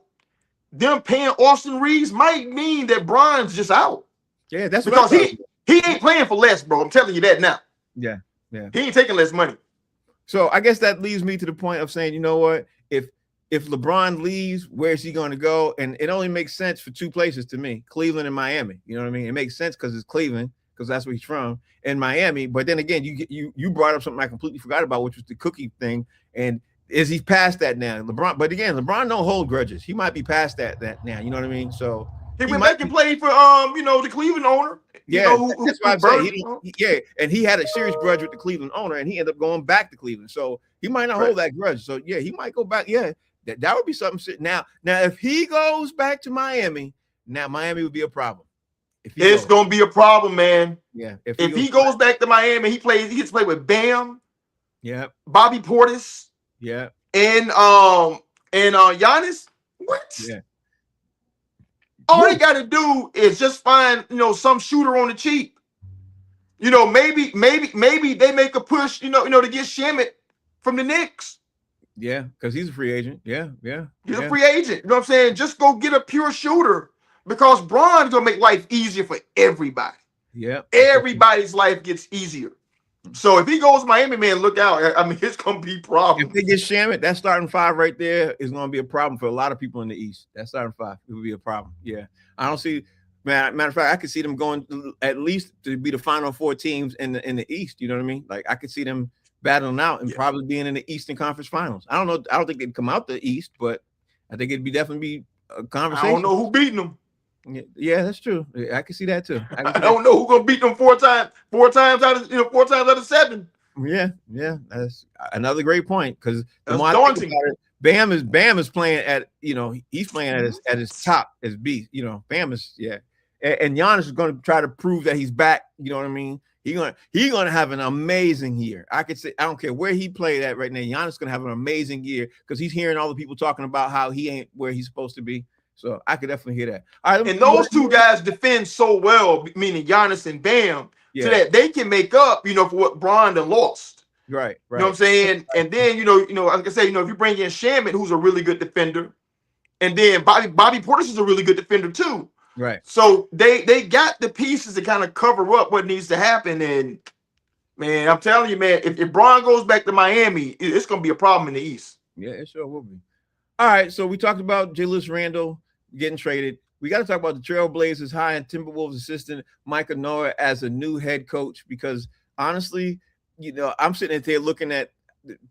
them paying Austin Reeves might mean that Bron's just out. Yeah, that's because what he ain't playing for less, bro. I'm telling you that now. Yeah. He ain't taking less money. So I guess that leads me to the point of saying, you know what? If LeBron leaves, where's he going to go? And it only makes sense for two places to me: Cleveland and Miami. You know what I mean? It makes sense because it's Cleveland, because that's where he's from, and Miami. But then again, you brought up something I completely forgot about, which was the cookie thing. And is he past that now? But again, LeBron don't hold grudges. He might be past that now. You know what I mean? So he went back and played for the Cleveland owner. Yeah, that's what I'm saying. And he had a serious grudge with the Cleveland owner, and he ended up going back to Cleveland. So he might not hold that grudge. So yeah, he might go back. Yeah, that would be something. Now, if he goes back to Miami, now Miami would be a problem. It's gonna be a problem, man. Yeah. If he goes back to Miami, he gets to play with Bam. Yeah. Bobby Portis. Yeah. And Giannis. What? Yeah. All he got to do is just find, some shooter on the cheap. Maybe they make a push, to get Shamet from the Knicks. Yeah, because he's a free agent. Yeah. He's a free agent. You know what I'm saying? Just go get a pure shooter, because Bron's gonna make life easier for everybody. Yeah. Everybody's life gets easier. So if he goes to Miami, man, look out. I mean, it's gonna be problems. If they get Shamet, that starting five right there is gonna be a problem for a lot of people in the East. That starting five, it would be a problem. Yeah. I don't see, matter of fact, I could see them going at least to be the final four teams in the East. You know what I mean? Like, I could see them battling out and probably being in the Eastern Conference Finals. I don't know. I don't think they'd come out the East, but I think it'd definitely be a conversation. I don't know who beating them. Yeah, that's true. I can see that too. I don't know who's gonna beat them four times out of 7. Yeah, that's another great point, because the more daunting. Bam is playing at he's playing at his top as beast. Bam is and Giannis is going to try to prove that he's back. You know what I mean? He's gonna have an amazing year. I could say I don't care where he played at right now. Giannis is gonna have an amazing year because he's hearing all the people talking about how he ain't where he's supposed to be. So I could definitely hear that. All right, and those two guys defend so well, meaning Giannis and Bam, so that they can make up, for what Bron done lost. Right. You know what I'm saying? And then, like I say, if you bring in Shamet, who's a really good defender, and then Bobby Portis is a really good defender too. Right. So they got the pieces to kind of cover up what needs to happen. And man, I'm telling you, man, if Bron goes back to Miami, it's gonna be a problem in the East. Yeah, it sure will be. All right, so we talked about Julius Randle getting traded. We got to talk about the Trailblazers hiring Timberwolves assistant Micah Noah as a new head coach, because honestly, I'm sitting there looking at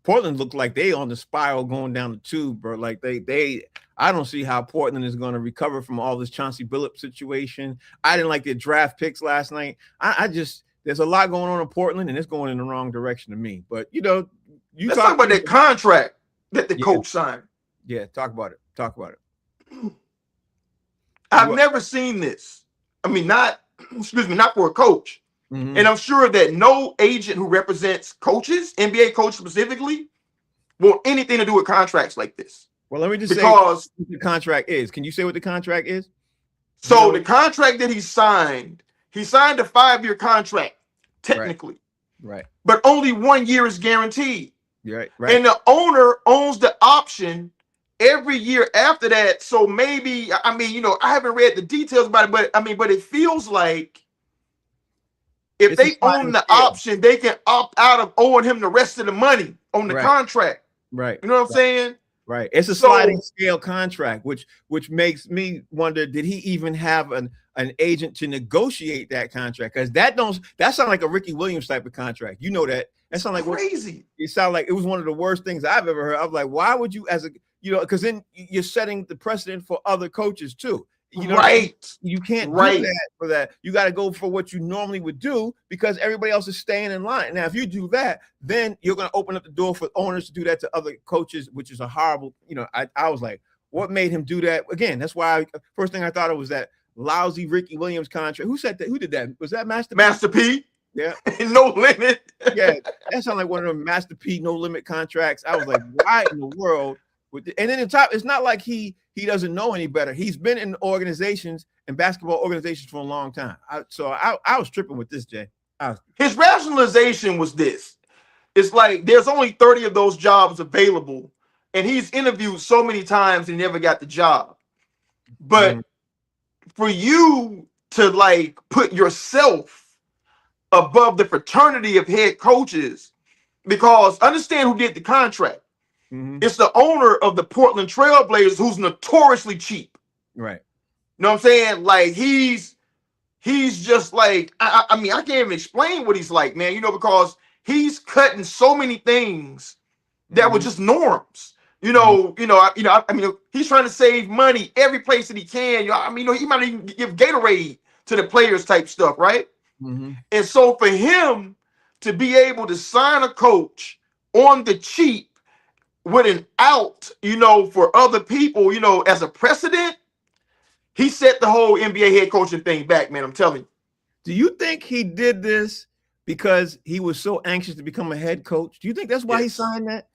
Portland look like they on the spiral going down the tube, bro. Like I don't see how Portland is going to recover from all this Chauncey Billups situation. I didn't like their draft picks last night. I just there's a lot going on in Portland, and it's going in the wrong direction to me. But let's talk about that contract that the coach signed. Yeah, talk about it. I've never seen this. I mean, not for a coach. Mm-hmm. And I'm sure that no agent who represents coaches, NBA coaches specifically, want anything to do with contracts like this. Well, let me just say what the contract is. Can you say what the contract is? So the contract that he signed a 5-year contract, technically. Right. But only 1 year is guaranteed. Right. And the owner owns the option every year after that. So maybe, I haven't read the details about it, but it feels like if they own the option, they can opt out of owing him the rest of the money on the contract. Right. You know what I'm saying? Right. It's a sliding scale contract, which makes me wonder, did he even have an agent to negotiate that contract? Because that sounds like a Ricky Williams type of contract. That sounds like crazy. It sounded like it was one of the worst things I've ever heard. I was like, why would you, because then you're setting the precedent for other coaches too. You know, Right. you can't do Right. that for that. You got to go for what you normally would do because everybody else is staying in line. Now, if you do that, then you're going to open up the door for owners to do that to other coaches, which is a horrible. You know, I was like, what made him do that? Again, that's why first thing I thought of was that lousy Ricky Williams contract. Who said that? Who did that? Was that Master P? Master P. Yeah. No limit. Yeah, that sounded like one of them Master P no limit contracts. I was like, why in the world? And then on top, it's not like he doesn't know any better. He's been in organizations and basketball organizations for a long time. I was tripping with this, Jay. His rationalization was this. It's like there's only 30 of those jobs available, and he's interviewed so many times and never got the job. But for you to like put yourself above the fraternity of head coaches, because understand who did the contract. It's the owner of the Portland Trail Blazers, who's notoriously cheap. Right. You know what I'm saying? Like he's just like I mean, I can't even explain what he's like, man. You know, because he's cutting so many things that were just norms. I mean, he's trying to save money every place that he can. I mean, he might even give Gatorade to the players type stuff, right? And so for him to be able to sign a coach on the cheap with an out, for other people, as a precedent, he set the whole NBA head coaching thing back, man. I'm telling you. Do you think he did this because he was so anxious to become a head coach? Do you think that's why he signed that?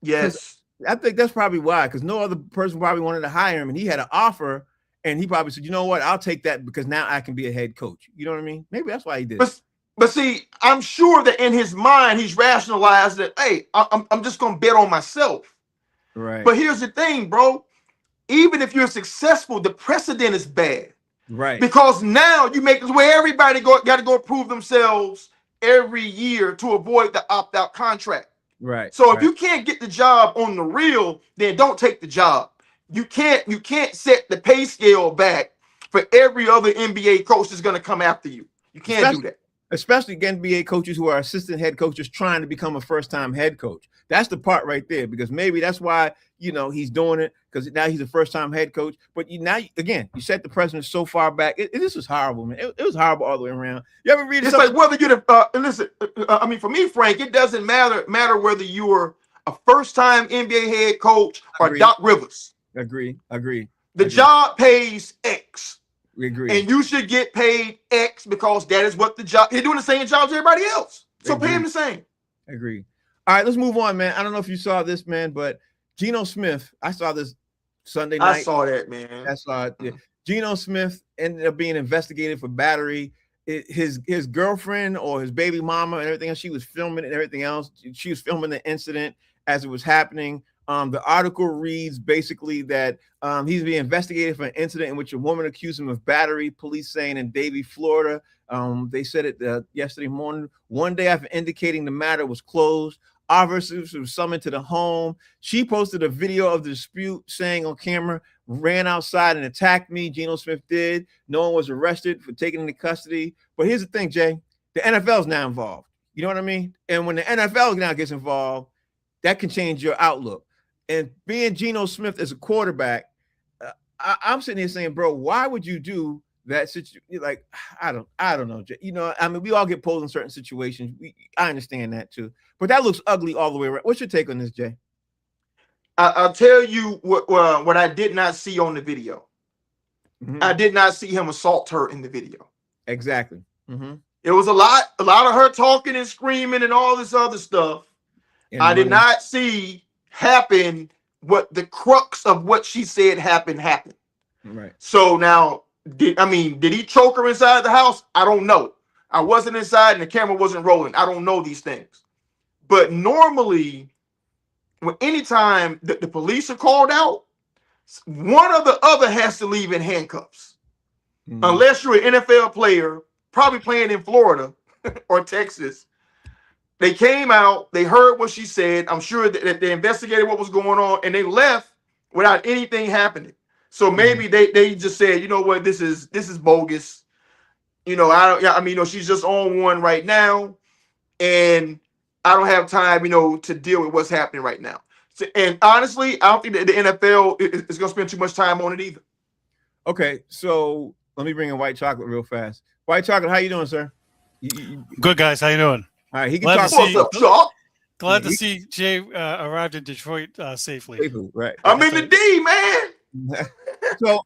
Yes. I think that's probably why, because no other person probably wanted to hire him, and he had an offer, and he probably said, you know what, I'll take that because now I can be a head coach. You know what I mean? Maybe that's why he did it. But see, I'm sure that in his mind, he's rationalized that, hey, I'm just going to bet on myself. Right. But here's the thing, bro. Even if you're successful, the precedent is bad. Right. Because now you make this where everybody got to go prove themselves every year to avoid the opt-out contract. Right. So if you can't get the job on the real, then don't take the job. You can't set the pay scale back for every other NBA coach that's going to come after you. You can't do that. Especially NBA coaches who are assistant head coaches trying to become a first-time head coach. That's the part right there, because maybe that's why, he's doing it, because now he's a first-time head coach. But again, you set the precedent so far back. This was horrible, man. It was horrible all the way around. You ever read It's like whether you're listen, I mean, for me, Frank, it doesn't matter whether you're a first-time NBA head coach or Doc Rivers. Agree. The job pays X. We agree. And you should get paid X because that is what the job. You're doing the same job as everybody else. So pay him the same. Agree. All right, let's move on, man. I don't know if you saw this, man, but Geno Smith, I saw this Sunday night. I saw that, man. I saw it. Yeah. Geno Smith ended up being investigated for battery. His girlfriend or his baby mama and everything else, she was filming and everything else. She was filming the incident as it was happening. The article reads basically that he's being investigated for an incident in which a woman accused him of battery, police saying in Davie, Florida. They said it yesterday morning, one day after indicating the matter was closed. Officers were summoned to the home. She posted a video of the dispute saying on camera, ran outside and attacked me. Geno Smith did. No one was arrested for taking into custody. But here's the thing, Jay, the NFL is now involved. You know what I mean? And when the NFL now gets involved, that can change your outlook. And being Geno Smith as a quarterback, I'm sitting here saying, bro, why would you do that? Like, I don't know. I mean, we all get pulled in certain situations. I understand that too, but that looks ugly all the way around. What's your take on this, Jay? I'll tell you what I did not see on the video. I did not see him assault her in the video. Exactly. It was a lot of her talking and screaming and all this other stuff. I did not see happen what the crux of what she said happened. Right. So now, did he choke her inside the house? I don't know. I wasn't inside and the camera wasn't rolling. I don't know these things. But normally, anytime the police are called out, one or the other has to leave in handcuffs. Unless you're an NFL player, probably playing in Florida or Texas. They came out, they heard what she said. I'm sure that they investigated what was going on, and they left without anything happening. So maybe they just said, you know what, this is bogus. She's just on one right now, and I don't have time, to deal with what's happening right now. So, and honestly, I don't think that the NFL is going to spend too much time on it either. Okay, so let me bring in White Chocolate real fast. White Chocolate, how you doing, sir? Good, guys. How you doing? All right, he can Glad talk. to What's see- up, Chalk? Glad Yeah, to see Jay arrived in Detroit safely. Safely, right? I'm in the D, man. So,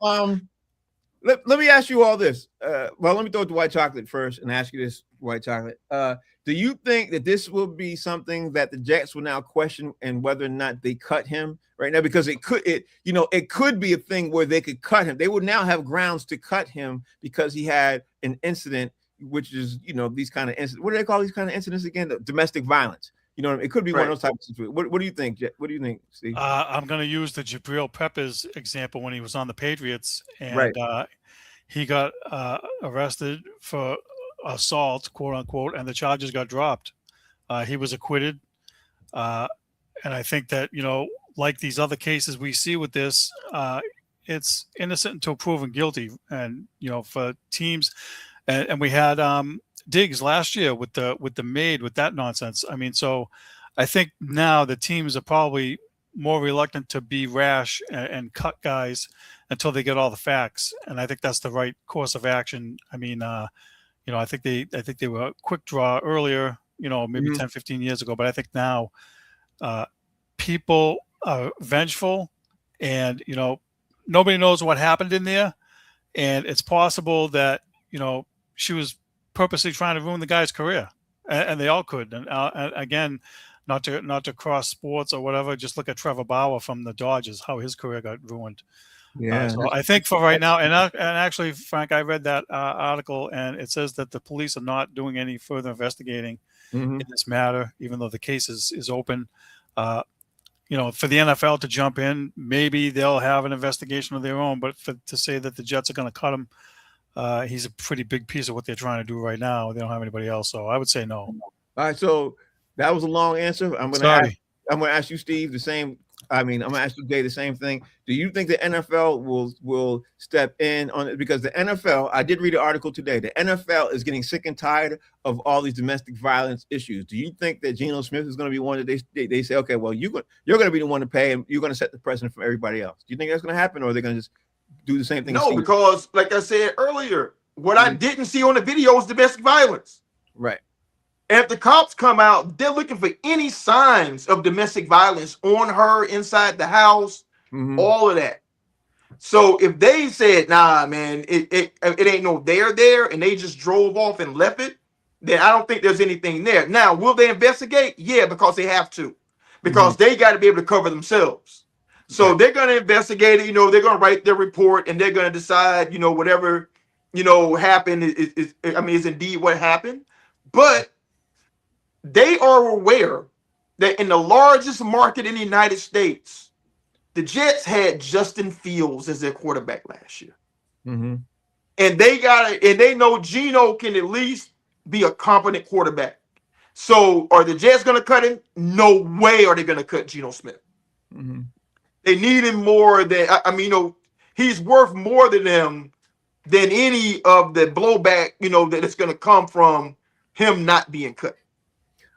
let me ask you all this. Well, let me throw it to White Chocolate first and ask you this, White Chocolate. Do you think that this will be something that the Jets will now question and whether or not they cut him right now? Because it could be a thing where they could cut him. They would now have grounds to cut him because he had an incident, which is, these kind of incidents. What do they call these kind of incidents again? Domestic violence. You know what I mean? It could be one of those types of situations. What do you think, Jet? What do you think, Steve? I'm going to use the Jabril Peppers example when he was on the Patriots, and Right. He got arrested for assault, quote unquote, and the charges got dropped. He was acquitted, and I think that like these other cases we see with this, it's innocent until proven guilty. And for teams, and we had Diggs last year with the maid with that nonsense. I mean, so I think now the teams are probably more reluctant to be rash and cut guys until they get all the facts, and I think that's the right course of action. I mean, I think they were a quick draw earlier, maybe 10, 15 years ago, but I think now people are vengeful, and nobody knows what happened in there, and it's possible that she was purposely trying to ruin the guy's career, and they all could. And again, not to cross sports or whatever, just look at Trevor Bauer from the Dodgers, how his career got ruined. Yeah. So I think for right now, and actually, Frank, I read that article, and it says that the police are not doing any further investigating in this matter, even though the case is open. For the NFL to jump in, maybe they'll have an investigation of their own, but to say that the Jets are going to cut him, he's a pretty big piece of what they're trying to do right now. They don't have anybody else, so I would say no. All right, so that was a long answer. I'm going to ask you, Steve, the same. I'm going to ask you, Jay, the same thing. Do you think the NFL will step in on it? Because the NFL, I did read an article today, the NFL is getting sick and tired of all these domestic violence issues. Do you think that Geno Smith is going to be one that they say, okay, well, you're going to be the one to pay, and you're going to set the precedent for everybody else? Do you think that's going to happen, or are they going to just do the same thing? No, because like I said earlier, what I didn't see on the video is domestic violence. Right. And if the cops come out, they're looking for any signs of domestic violence on her inside the house, all of that. So if they said, nah, man, it ain't no there, and they just drove off and left it, then I don't think there's anything there. Now, will they investigate? Yeah, because they have to. Because they got to be able to cover themselves. So they're going to investigate it. They're going to write their report, and they're going to decide, whatever, happened is indeed what happened. But they are aware that in the largest market in the United States, the Jets had Justin Fields as their quarterback last year. And they know Geno can at least be a competent quarterback. So are the Jets going to cut him? No way are they going to cut Geno Smith. They need him more than, he's worth more to them than any of the blowback, that it's going to come from him not being cut.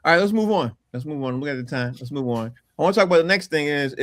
All right, let's move on. Look at the time. Let's move on. I want to talk about the next thing is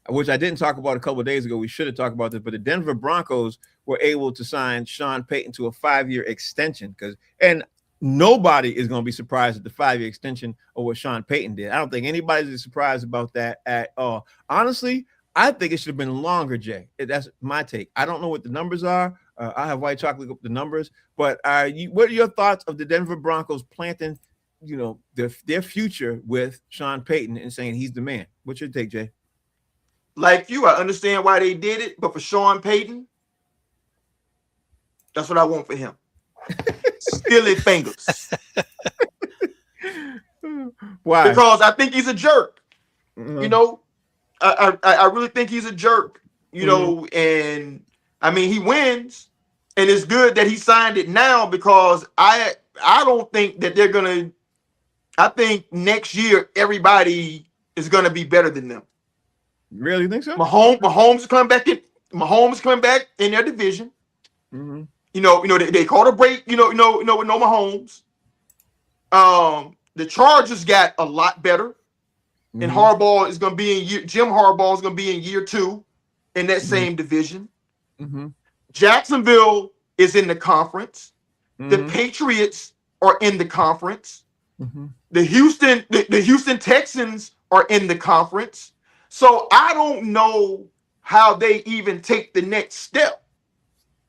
which I didn't talk about a couple of days ago. We should have talked about this, but the Denver Broncos were able to sign Sean Payton to a 5-year extension and nobody is going to be surprised at the 5-year extension of what Sean Payton did. I don't think anybody's surprised about that at all. Honestly, I think it should have been longer, Jay. That's my take. I don't know what the numbers are. I have White Chocolate look up the numbers, but what are your thoughts of the Denver Broncos planting their future with Sean Payton and saying he's the man? What's your take, Jay? Like you, I understand why they did it, but for Sean Payton, that's what I want for him. Stealing fingers. Why? Because I think he's a jerk. I really think he's a jerk. And he wins, and it's good that he signed it now because I don't think that they're gonna. I think next year everybody is gonna be better than them. Really think so? Mahomes coming back in. Mahomes coming back in their division. They called a break. With no Mahomes. The Chargers got a lot better, and Harbaugh is going to be Jim Harbaugh is going to be in year 2 in that same division. Jacksonville is in the conference. The Mhm. Patriots are in the conference. Mhm. The Houston Texans are in the conference. So I don't know how they even take the next step.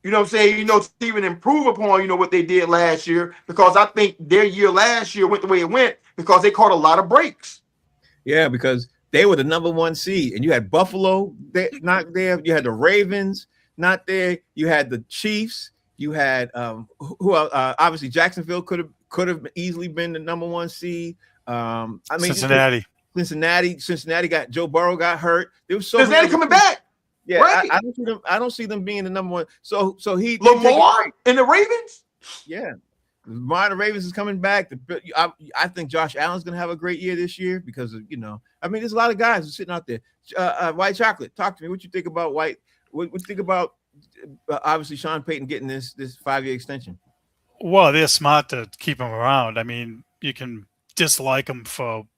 You know what I'm saying? To even improve upon, what they did last year, because I think their year last year went the way it went because they caught a lot of breaks. Yeah, because they were the number 1 seed, and you had Buffalo not there. You had the Ravens not there. You had the Chiefs. You had who obviously Jacksonville could have easily been the number 1 seed. I mean, Cincinnati got Joe Burrow got hurt. There was so Cincinnati many coming back. Yeah, right. I don't see them being the number 1. So he Lamar and the Ravens. Yeah. The Ravens is coming back. I think Josh Allen's going to have a great year this year because of, I mean, there's a lot of guys who are sitting out there. White Chocolate, talk to me. What you think about White? What you think about obviously Sean Payton getting this 5-year extension? Well, they're smart to keep him around. I mean, you can dislike him for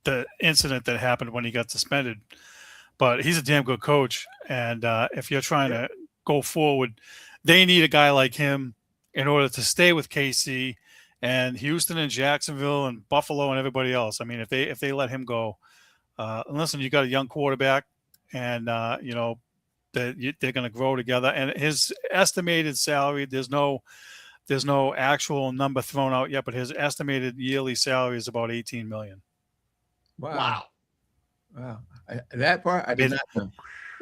the incident that happened when he got suspended, but he's a damn good coach. And if you're trying to go forward, they need a guy like him in order to stay with KC and Houston and Jacksonville and Buffalo and everybody else. I mean, if they let him go, and listen, you got a young quarterback, and they're going to grow together. And his estimated salary, there's no actual number thrown out yet, but his estimated yearly salary is about $18 million. Wow. That part I did not know.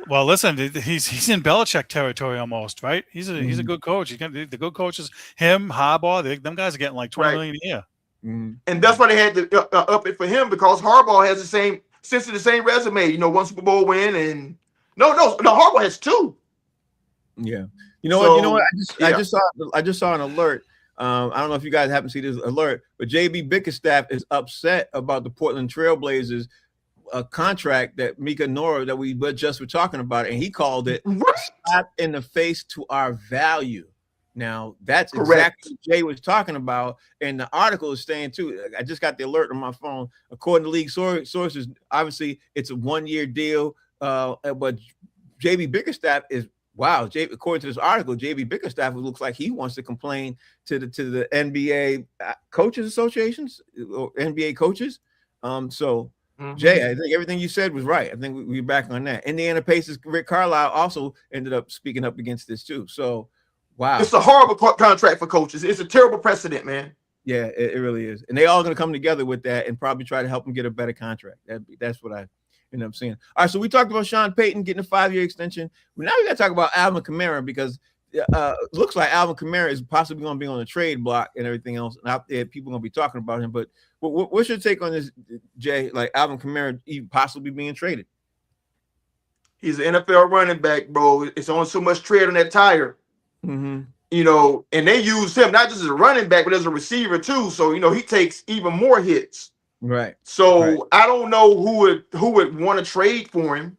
Well, listen, he's in Belichick territory almost, right? He's a good coach. The good coaches, him, Harbaugh, them guys are getting like $20 million a year. Mm-hmm. And that's why they had to up it for him, because Harbaugh has the same resume. 1 Super Bowl win, and no, Harbaugh has 2. Yeah. You know what? I just saw an alert. I don't know if you guys happen to see this alert, but JB Bickerstaff is upset about the Portland Trailblazers contract that Mika Nora that we just were talking about, and he called it a slap in the face to our value. Now that's Correct. Exactly what Jay was talking about, and the article is saying too. I just got the alert on my phone. According to league sources, obviously it's a 1-year deal, but JB Bickerstaff is according to this article, JB Bickerstaff looks like he wants to complain to the NBA coaches associations or NBA coaches. So. Mm-hmm. Jay, I think everything you said was right. I think we're back on that. Indiana Pacers, Rick Carlisle also ended up speaking up against this too. So, wow. It's a horrible contract for coaches. It's a terrible precedent, man. Yeah, it really is. And they all going to come together with that and probably try to help them get a better contract. That's what I end up seeing. All right, so we talked about Sean Payton getting a 5-year extension. Now we got to talk about Alvin Kamara, because looks like Alvin Kamara is possibly going to be on the trade block and everything else. And out there, people are going to be talking about him. But what's your take on this, Jay? Like Alvin Kamara even possibly being traded? He's an NFL running back, bro. It's only so much tread on that tire. Mm-hmm. And they use him not just as a running back, but as a receiver too. So, he takes even more hits. Right. So right. I don't know who would want to trade for him,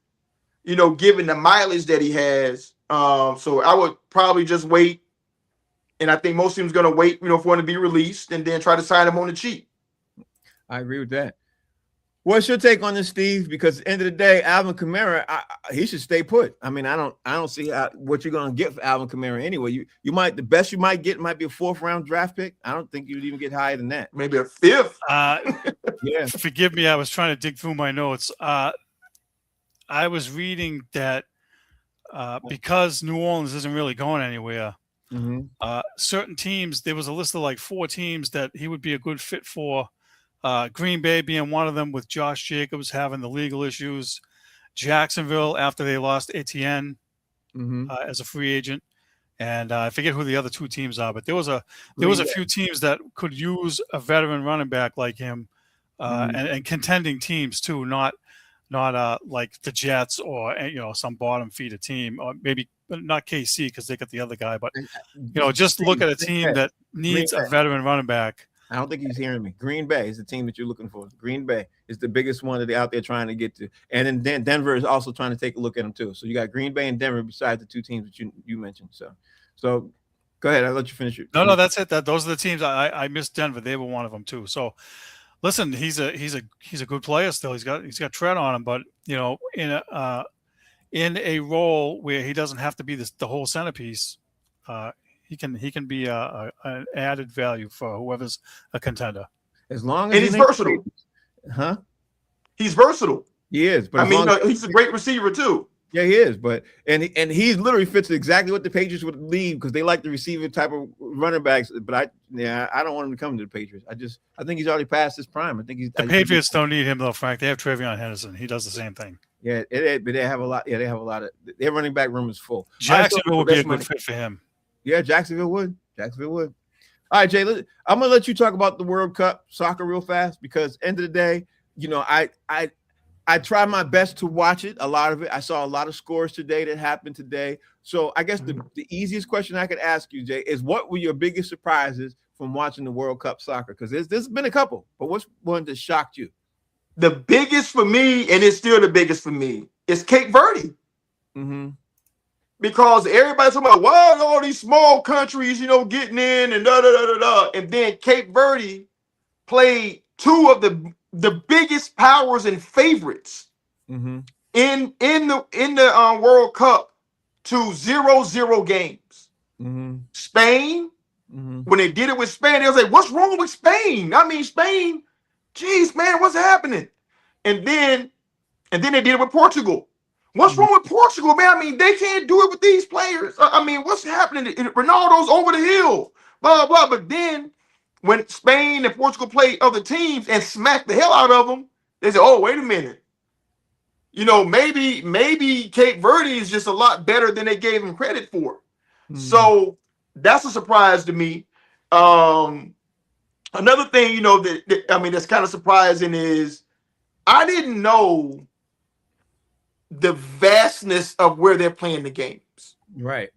given the mileage that he has. So I would probably just wait. And I think most teams going to wait, for him to be released and then try to sign him on the cheap. I agree with that. What's your take on this, Steve? Because at the end of the day, Alvin Kamara, he should stay put. I mean, I don't see what you're going to get for Alvin Kamara anyway. The best you might get might be a 4th-round draft pick. I don't think you'd even get higher than that. Maybe a 5th. Yeah. Forgive me, I was trying to dig through my notes. I was reading that because New Orleans isn't really going anywhere, mm-hmm. Certain teams, there was a list of like 4 teams that he would be a good fit for. Green Bay being one of them, with Josh Jacobs having the legal issues. Jacksonville, after they lost Etienne as a free agent, and I forget who the other 2 teams are, but there was a few teams that could use a veteran running back like him, and contending teams too, not like the Jets or some bottom feeder team, or maybe not KC because they got the other guy, but just look at a team that needs a veteran running back. I don't think he's hearing me. Green Bay is the team that you're looking for. Green Bay is the biggest one that they're out there trying to get to. And then Denver is also trying to take a look at them too. So you got Green Bay and Denver besides the 2 teams that you mentioned. So go ahead. I'll let you finish it. No, that's it. Those are the teams. I missed Denver. They were one of them too. So listen, he's a good player still. He's got tread on him, but in a role where he doesn't have to be the whole centerpiece, he can be an added value for whoever's a contender. As long as And he's versatile. Huh? He's versatile. He is, but I mean, he's a great receiver too. Yeah, he is, but and he literally fits exactly what the Patriots would leave because they like the receiver type of running backs. But I don't want him to come to the Patriots. I think he's already past his prime. I think he's the Patriots don't need him though, Frank. They have Travion Henderson. He does the same thing. Yeah, but they have a lot. Yeah, they have a lot of their running back room is full. Jacksonville would be a good fit for him. Yeah, Jacksonville would. All right, Jay. I'm gonna let you talk about the World Cup soccer real fast because end of the day, you know, I try my best to watch it. A lot of it. I saw a lot of scores today that happened today. So I guess the easiest question I could ask you, Jay, is what were your biggest surprises from watching the World Cup soccer? Because there's been a couple, but what's one that shocked you? The biggest for me, and it's still the biggest for me, is Cape Verde. Mm-hmm. Because everybody's talking about, well, all these small countries, you know, getting in and da-da-da-da-da. And then Cape Verde played two of the biggest powers and favorites in the World Cup to 0-0 games. Spain, when they did it with Spain, they was like, what's wrong with Spain? I mean, Spain, geez, man, what's happening? And then they did it with Portugal. What's wrong with Portugal, man? I mean, they can't do it with these players. I mean, what's happening? Ronaldo's over the hill, blah, blah. But then when Spain and Portugal played other teams and smacked the hell out of them, they said, oh, wait a minute. You know, maybe Cape Verde is just a lot better than they gave him credit for. So that's a surprise to me. Another thing, you know, that's kind of surprising is I didn't know the vastness of where they're playing the games. Right.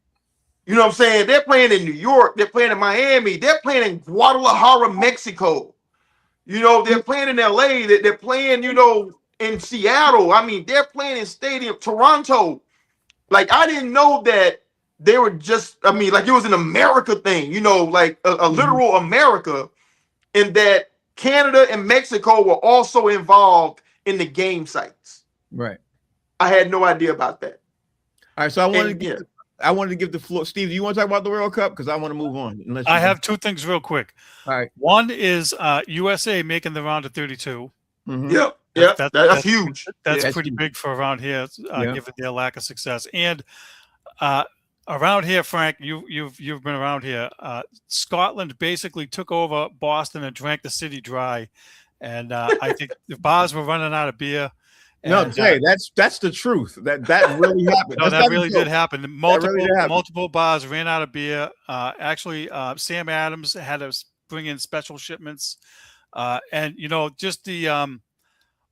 You know what I'm saying? They're playing in New York. They're playing in Miami. They're playing in Guadalajara, Mexico. You know, they're playing in LA. They're playing, you know, in Seattle. I mean, they're playing in Stadium Toronto. Like, I didn't know that they were just, I mean, like it was an America thing, you know, like a literal America, and that Canada and Mexico were also involved in the game sites. Right. I had no idea about that. All right, so I wanted to give the floor. Steve, do you want to talk about the World Cup? Because I want to move on. I have two things real quick. All right. One is USA making the round of 32. Yep. Yeah, that's huge. That's pretty big for around here, given their lack of success. And around here, Frank, you've been around here. Scotland basically took over Boston and drank the city dry, and I think the bars were running out of beer. No, Jay, that's the truth. That really happened. No, that really did happen. Multiple bars ran out of beer. Actually, Sam Adams had to bring in special shipments, and you know, just the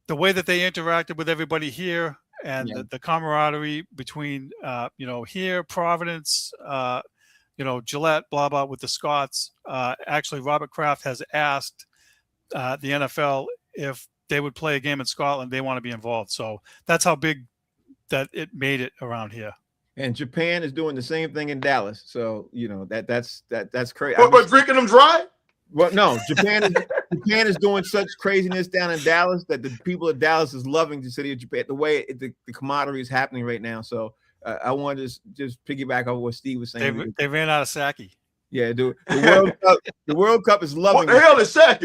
way that they interacted with everybody here, and the camaraderie between you know, here, Providence, you know, Gillette, blah blah, with the Scots. Actually, Robert Kraft has asked the NFL if they would play a game in Scotland, they want to be involved. So that's how big that it made it around here. And Japan is doing the same thing in Dallas. So, you know, that's crazy. But drinking them dry? Well, no, Japan is doing such craziness down in Dallas that the people of Dallas is loving the city of Japan, the way the camaraderie is happening right now. So I wanted to just piggyback over what Steve was saying. They ran out of sake. Yeah, the World Cup is loving. What the hell is sake?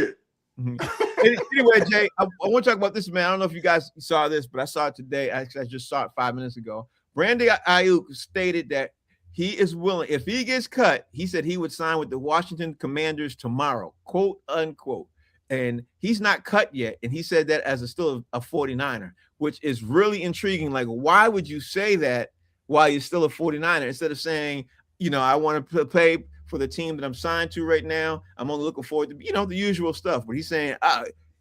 Anyway, Jay, I want to talk about this, man. I don't know if you guys saw this, but I saw it today. Actually, I just saw it 5 minutes ago. Brandon Ayuk stated that he is willing, if he gets cut, he said he would sign with the Washington Commanders tomorrow, quote unquote. And he's not cut yet. And he said that as still a 49er, which is really intriguing. Like, why would you say that while you're still a 49er instead of saying, you know, I want to play for the team that I'm signed to right now. I'm only looking forward to, you know, the usual stuff. But he's saying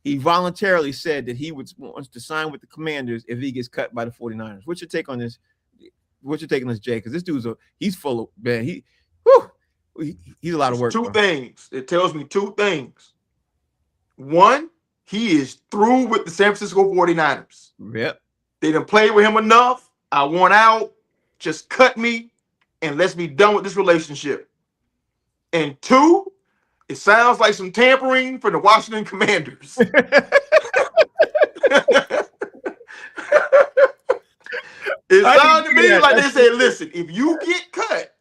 he voluntarily said that he wants to sign with the Commanders if he gets cut by the 49ers. What's your take on this? What's your take on this, Jay? Because this dude's he's full of, man. He's a lot of work. Two things. It tells me two things. One, he is through with the San Francisco 49ers. Yep. They didn't play with him enough. I want out. Just cut me and let's be done with this relationship. And two, it sounds like some tampering for the Washington Commanders. It It I sounded to didn't hear me that. like they said, "Listen, if you get cut,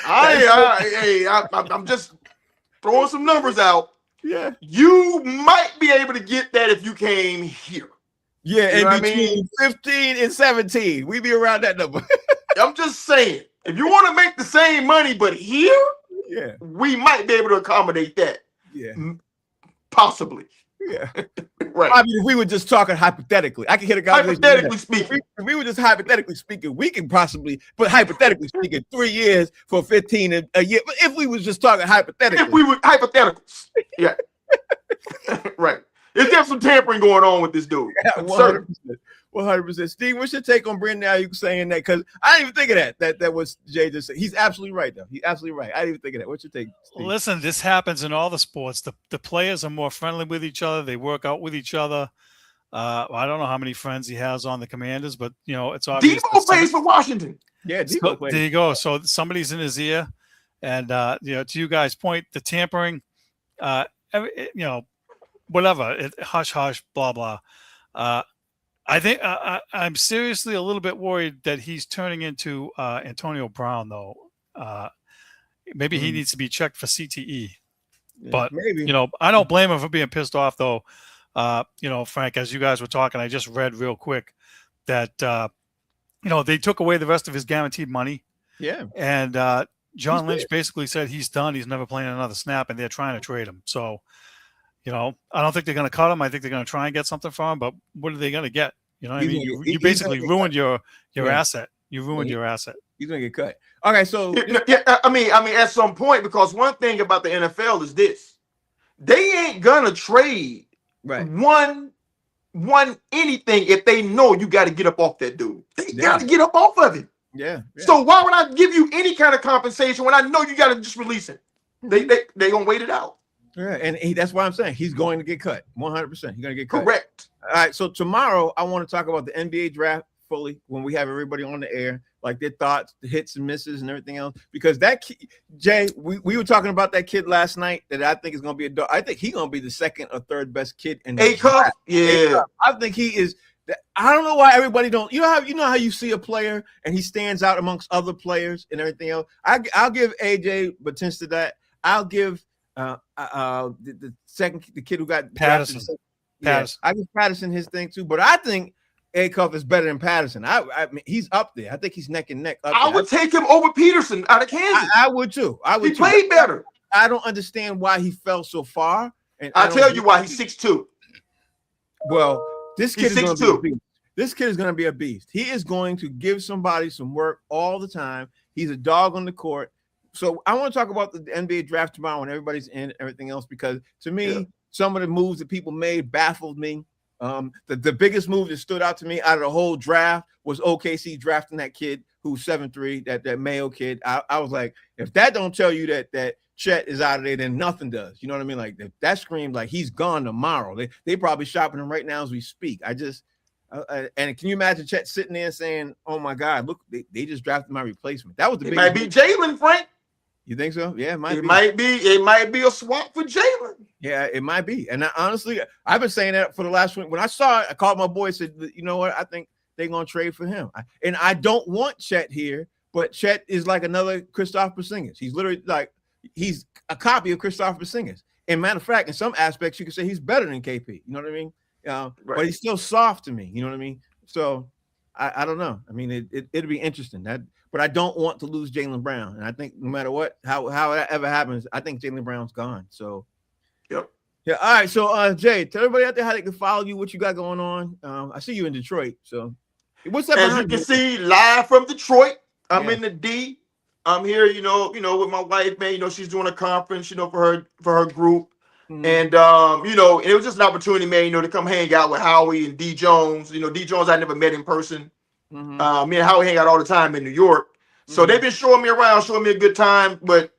I'm just throwing some numbers out. Yeah. You might be able to get that if you came here." Yeah, You know and what I between mean? 15 and 17, we be around that number. I'm just saying, if you want to make the same money, but here, Yeah, we might be able to accommodate that. yeah, Possibly. yeah. Right. I mean, if we were just talking hypothetically, I could hit a guy. Hypothetically speaking. If we were just hypothetically speaking, we can possibly, but hypothetically speaking, 3 years for 15 a year. But if we was just talking hypothetically, If we were hypotheticals. Yeah. Right. Is there some tampering going on with this dude? I'm certain. 100%. Steve, what's your take on Brandon Ayuk saying that? Because I didn't even think of that. That was Jay just said. He's absolutely right, though. He's absolutely right. I didn't even think of that. What's your take, Steve? Listen, this happens in all the sports. The players are more friendly with each other. They work out with each other. I don't know how many friends he has on the Commanders, but it's obvious. Debo plays for Washington. Yeah, Debo So, plays. there you go. So somebody's in his ear, and to you guys' point, the tampering, whatever, hush hush, blah blah. I think I'm seriously a little bit worried that he's turning into Antonio Brown, though. Maybe he needs to be checked for CTE. Yeah, But maybe. I don't blame him for being pissed off, though. Frank, as you guys were talking, I just read real quick that they took away the rest of his guaranteed money, Yeah. and John Lynch basically said he's done. He's never playing another snap, and they're trying to trade him. So, I don't think they're going to cut him. I think they're going to try and get something for him. But what are they going to get? You know what I mean? You basically ruined your asset. You ruined your asset. He's gonna get cut. Okay, so Yeah, I mean, at some point, because one thing about the NFL is this: they ain't gonna trade right. one anything if they know you got to get up off that dude. They got to get up off of it. Yeah. So why would I give you any kind of compensation when I know you got to just release it? They gonna wait it out. Yeah, and that's why I'm saying he's going to get cut. 100%. He's going to get cut. Correct. All right. So tomorrow I want to talk about the NBA draft fully when we have everybody on the air, like their thoughts, the hits and misses, and everything else. Because Jay, we were talking about that kid last night that I think is going to be I think he's going to be the second or third best kid in the draft. Yeah. I think he is. I don't know why everybody don't. You know how you see a player and he stands out amongst other players and everything else. I'll give AJ Batista that. I'll give the kid who got Patterson. Patterson. I give Patterson his thing too, but I think Acuff is better than Patterson. I mean, he's up there. I think he's neck and neck. I would take him over Peterson out of Kansas. I would too. He played better. I don't understand why he fell so far. And I'll tell you why. He's 6'2". Well, this kid is going to be a beast. This kid is going to be a beast. He is going to give somebody some work all the time. He's a dog on the court. So I want to talk about the NBA draft tomorrow when everybody's in, everything else, because to me, some of the moves that people made baffled me. The biggest move that stood out to me out of the whole draft was OKC drafting that kid who's 7'3", that Mayo kid. I was like, if that don't tell you that Chet is out of there, then nothing does. You know what I mean? Like that screamed like he's gone tomorrow. They probably shopping him right now as we speak. And can you imagine Chet sitting there saying, "Oh my God, look, they just drafted my replacement." That was the biggest. Might be Jalen, Frank. You think so? Yeah, it might be. It might be a swap for Jalen. Yeah, it might be. And honestly, I've been saying that for the last week. When I saw it, I called my boy and said, you know what? I think they're going to trade for him. And I don't want Chet here, but Chet is like another Kristaps Porzingis. He's literally like, he's a copy of Kristaps Porzingis. And matter of fact, in some aspects, you could say he's better than KP. You know what I mean? Right. But he's still soft to me. You know what I mean? So I don't know. I mean, it'll be interesting. But I don't want to lose Jaylen Brown. And I think no matter what, how that ever happens, I think Jaylen Brown's gone. So, yep. Yeah. All right. So, Jay, tell everybody out there how they can follow you, what you got going on. I see you in Detroit. So, what's up? As you can see, live from Detroit, I'm in the D. I'm here, you know, with my wife, man. You know, she's doing a conference, for her group. Mm-hmm. And and it was just an opportunity, man, to come hang out with Howie and D Jones. D Jones I never met in person. Mm-hmm. Me and Howie hang out all the time in New York. So they've been showing me around, showing me a good time. But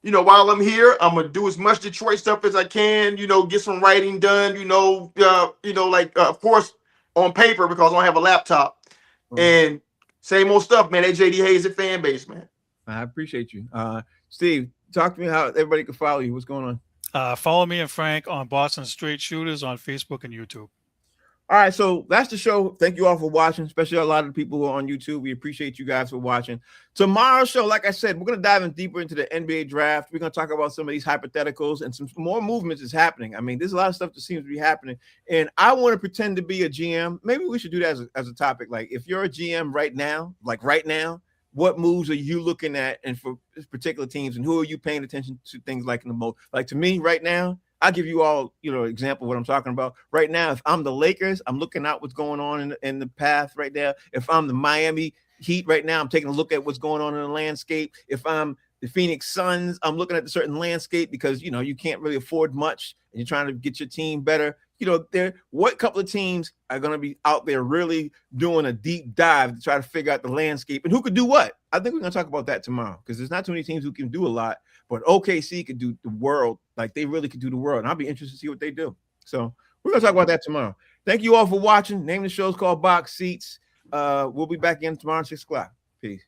while I'm here, I'm gonna do as much Detroit stuff as I can. Get some writing done. Of course on paper because I don't have a laptop. Mm-hmm. And same old stuff, man. That JD Hayes at fan base, man. I appreciate you, Steve. Talk to me how everybody can follow you. What's going on? Follow me and Frank on Boston Straight Shooters on Facebook and YouTube. All right, so that's the show. Thank you all for watching, especially a lot of the people who are on YouTube. We appreciate you guys for watching. Tomorrow's show, like I said, we're going to dive in deeper into the NBA draft. We're going to talk about some of these hypotheticals and some more movements is happening. I mean, there's a lot of stuff that seems to be happening, and I want to pretend to be a GM. Maybe we should do that as a topic. Like, if you're a GM right now, what moves are you looking at and for particular teams, and who are you paying attention to things like in the most? Like, to me right now, I'll give you all, example of what I'm talking about. Right now, if I'm the Lakers, I'm looking out what's going on in the path right now. If I'm the Miami Heat right now, I'm taking a look at what's going on in the landscape. If I'm the Phoenix Suns, I'm looking at a certain landscape because, you can't really afford much and you're trying to get your team better. What couple of teams are going to be out there really doing a deep dive to try to figure out the landscape and who could do what? I think we're going to talk about that tomorrow because there's not too many teams who can do a lot, but OKC could do the world. Like, they really could do the world. And I'll be interested to see what they do. So we're going to talk about that tomorrow. Thank you all for watching. Name of the show is called Box Seats. We'll be back again tomorrow at 6 o'clock. Peace.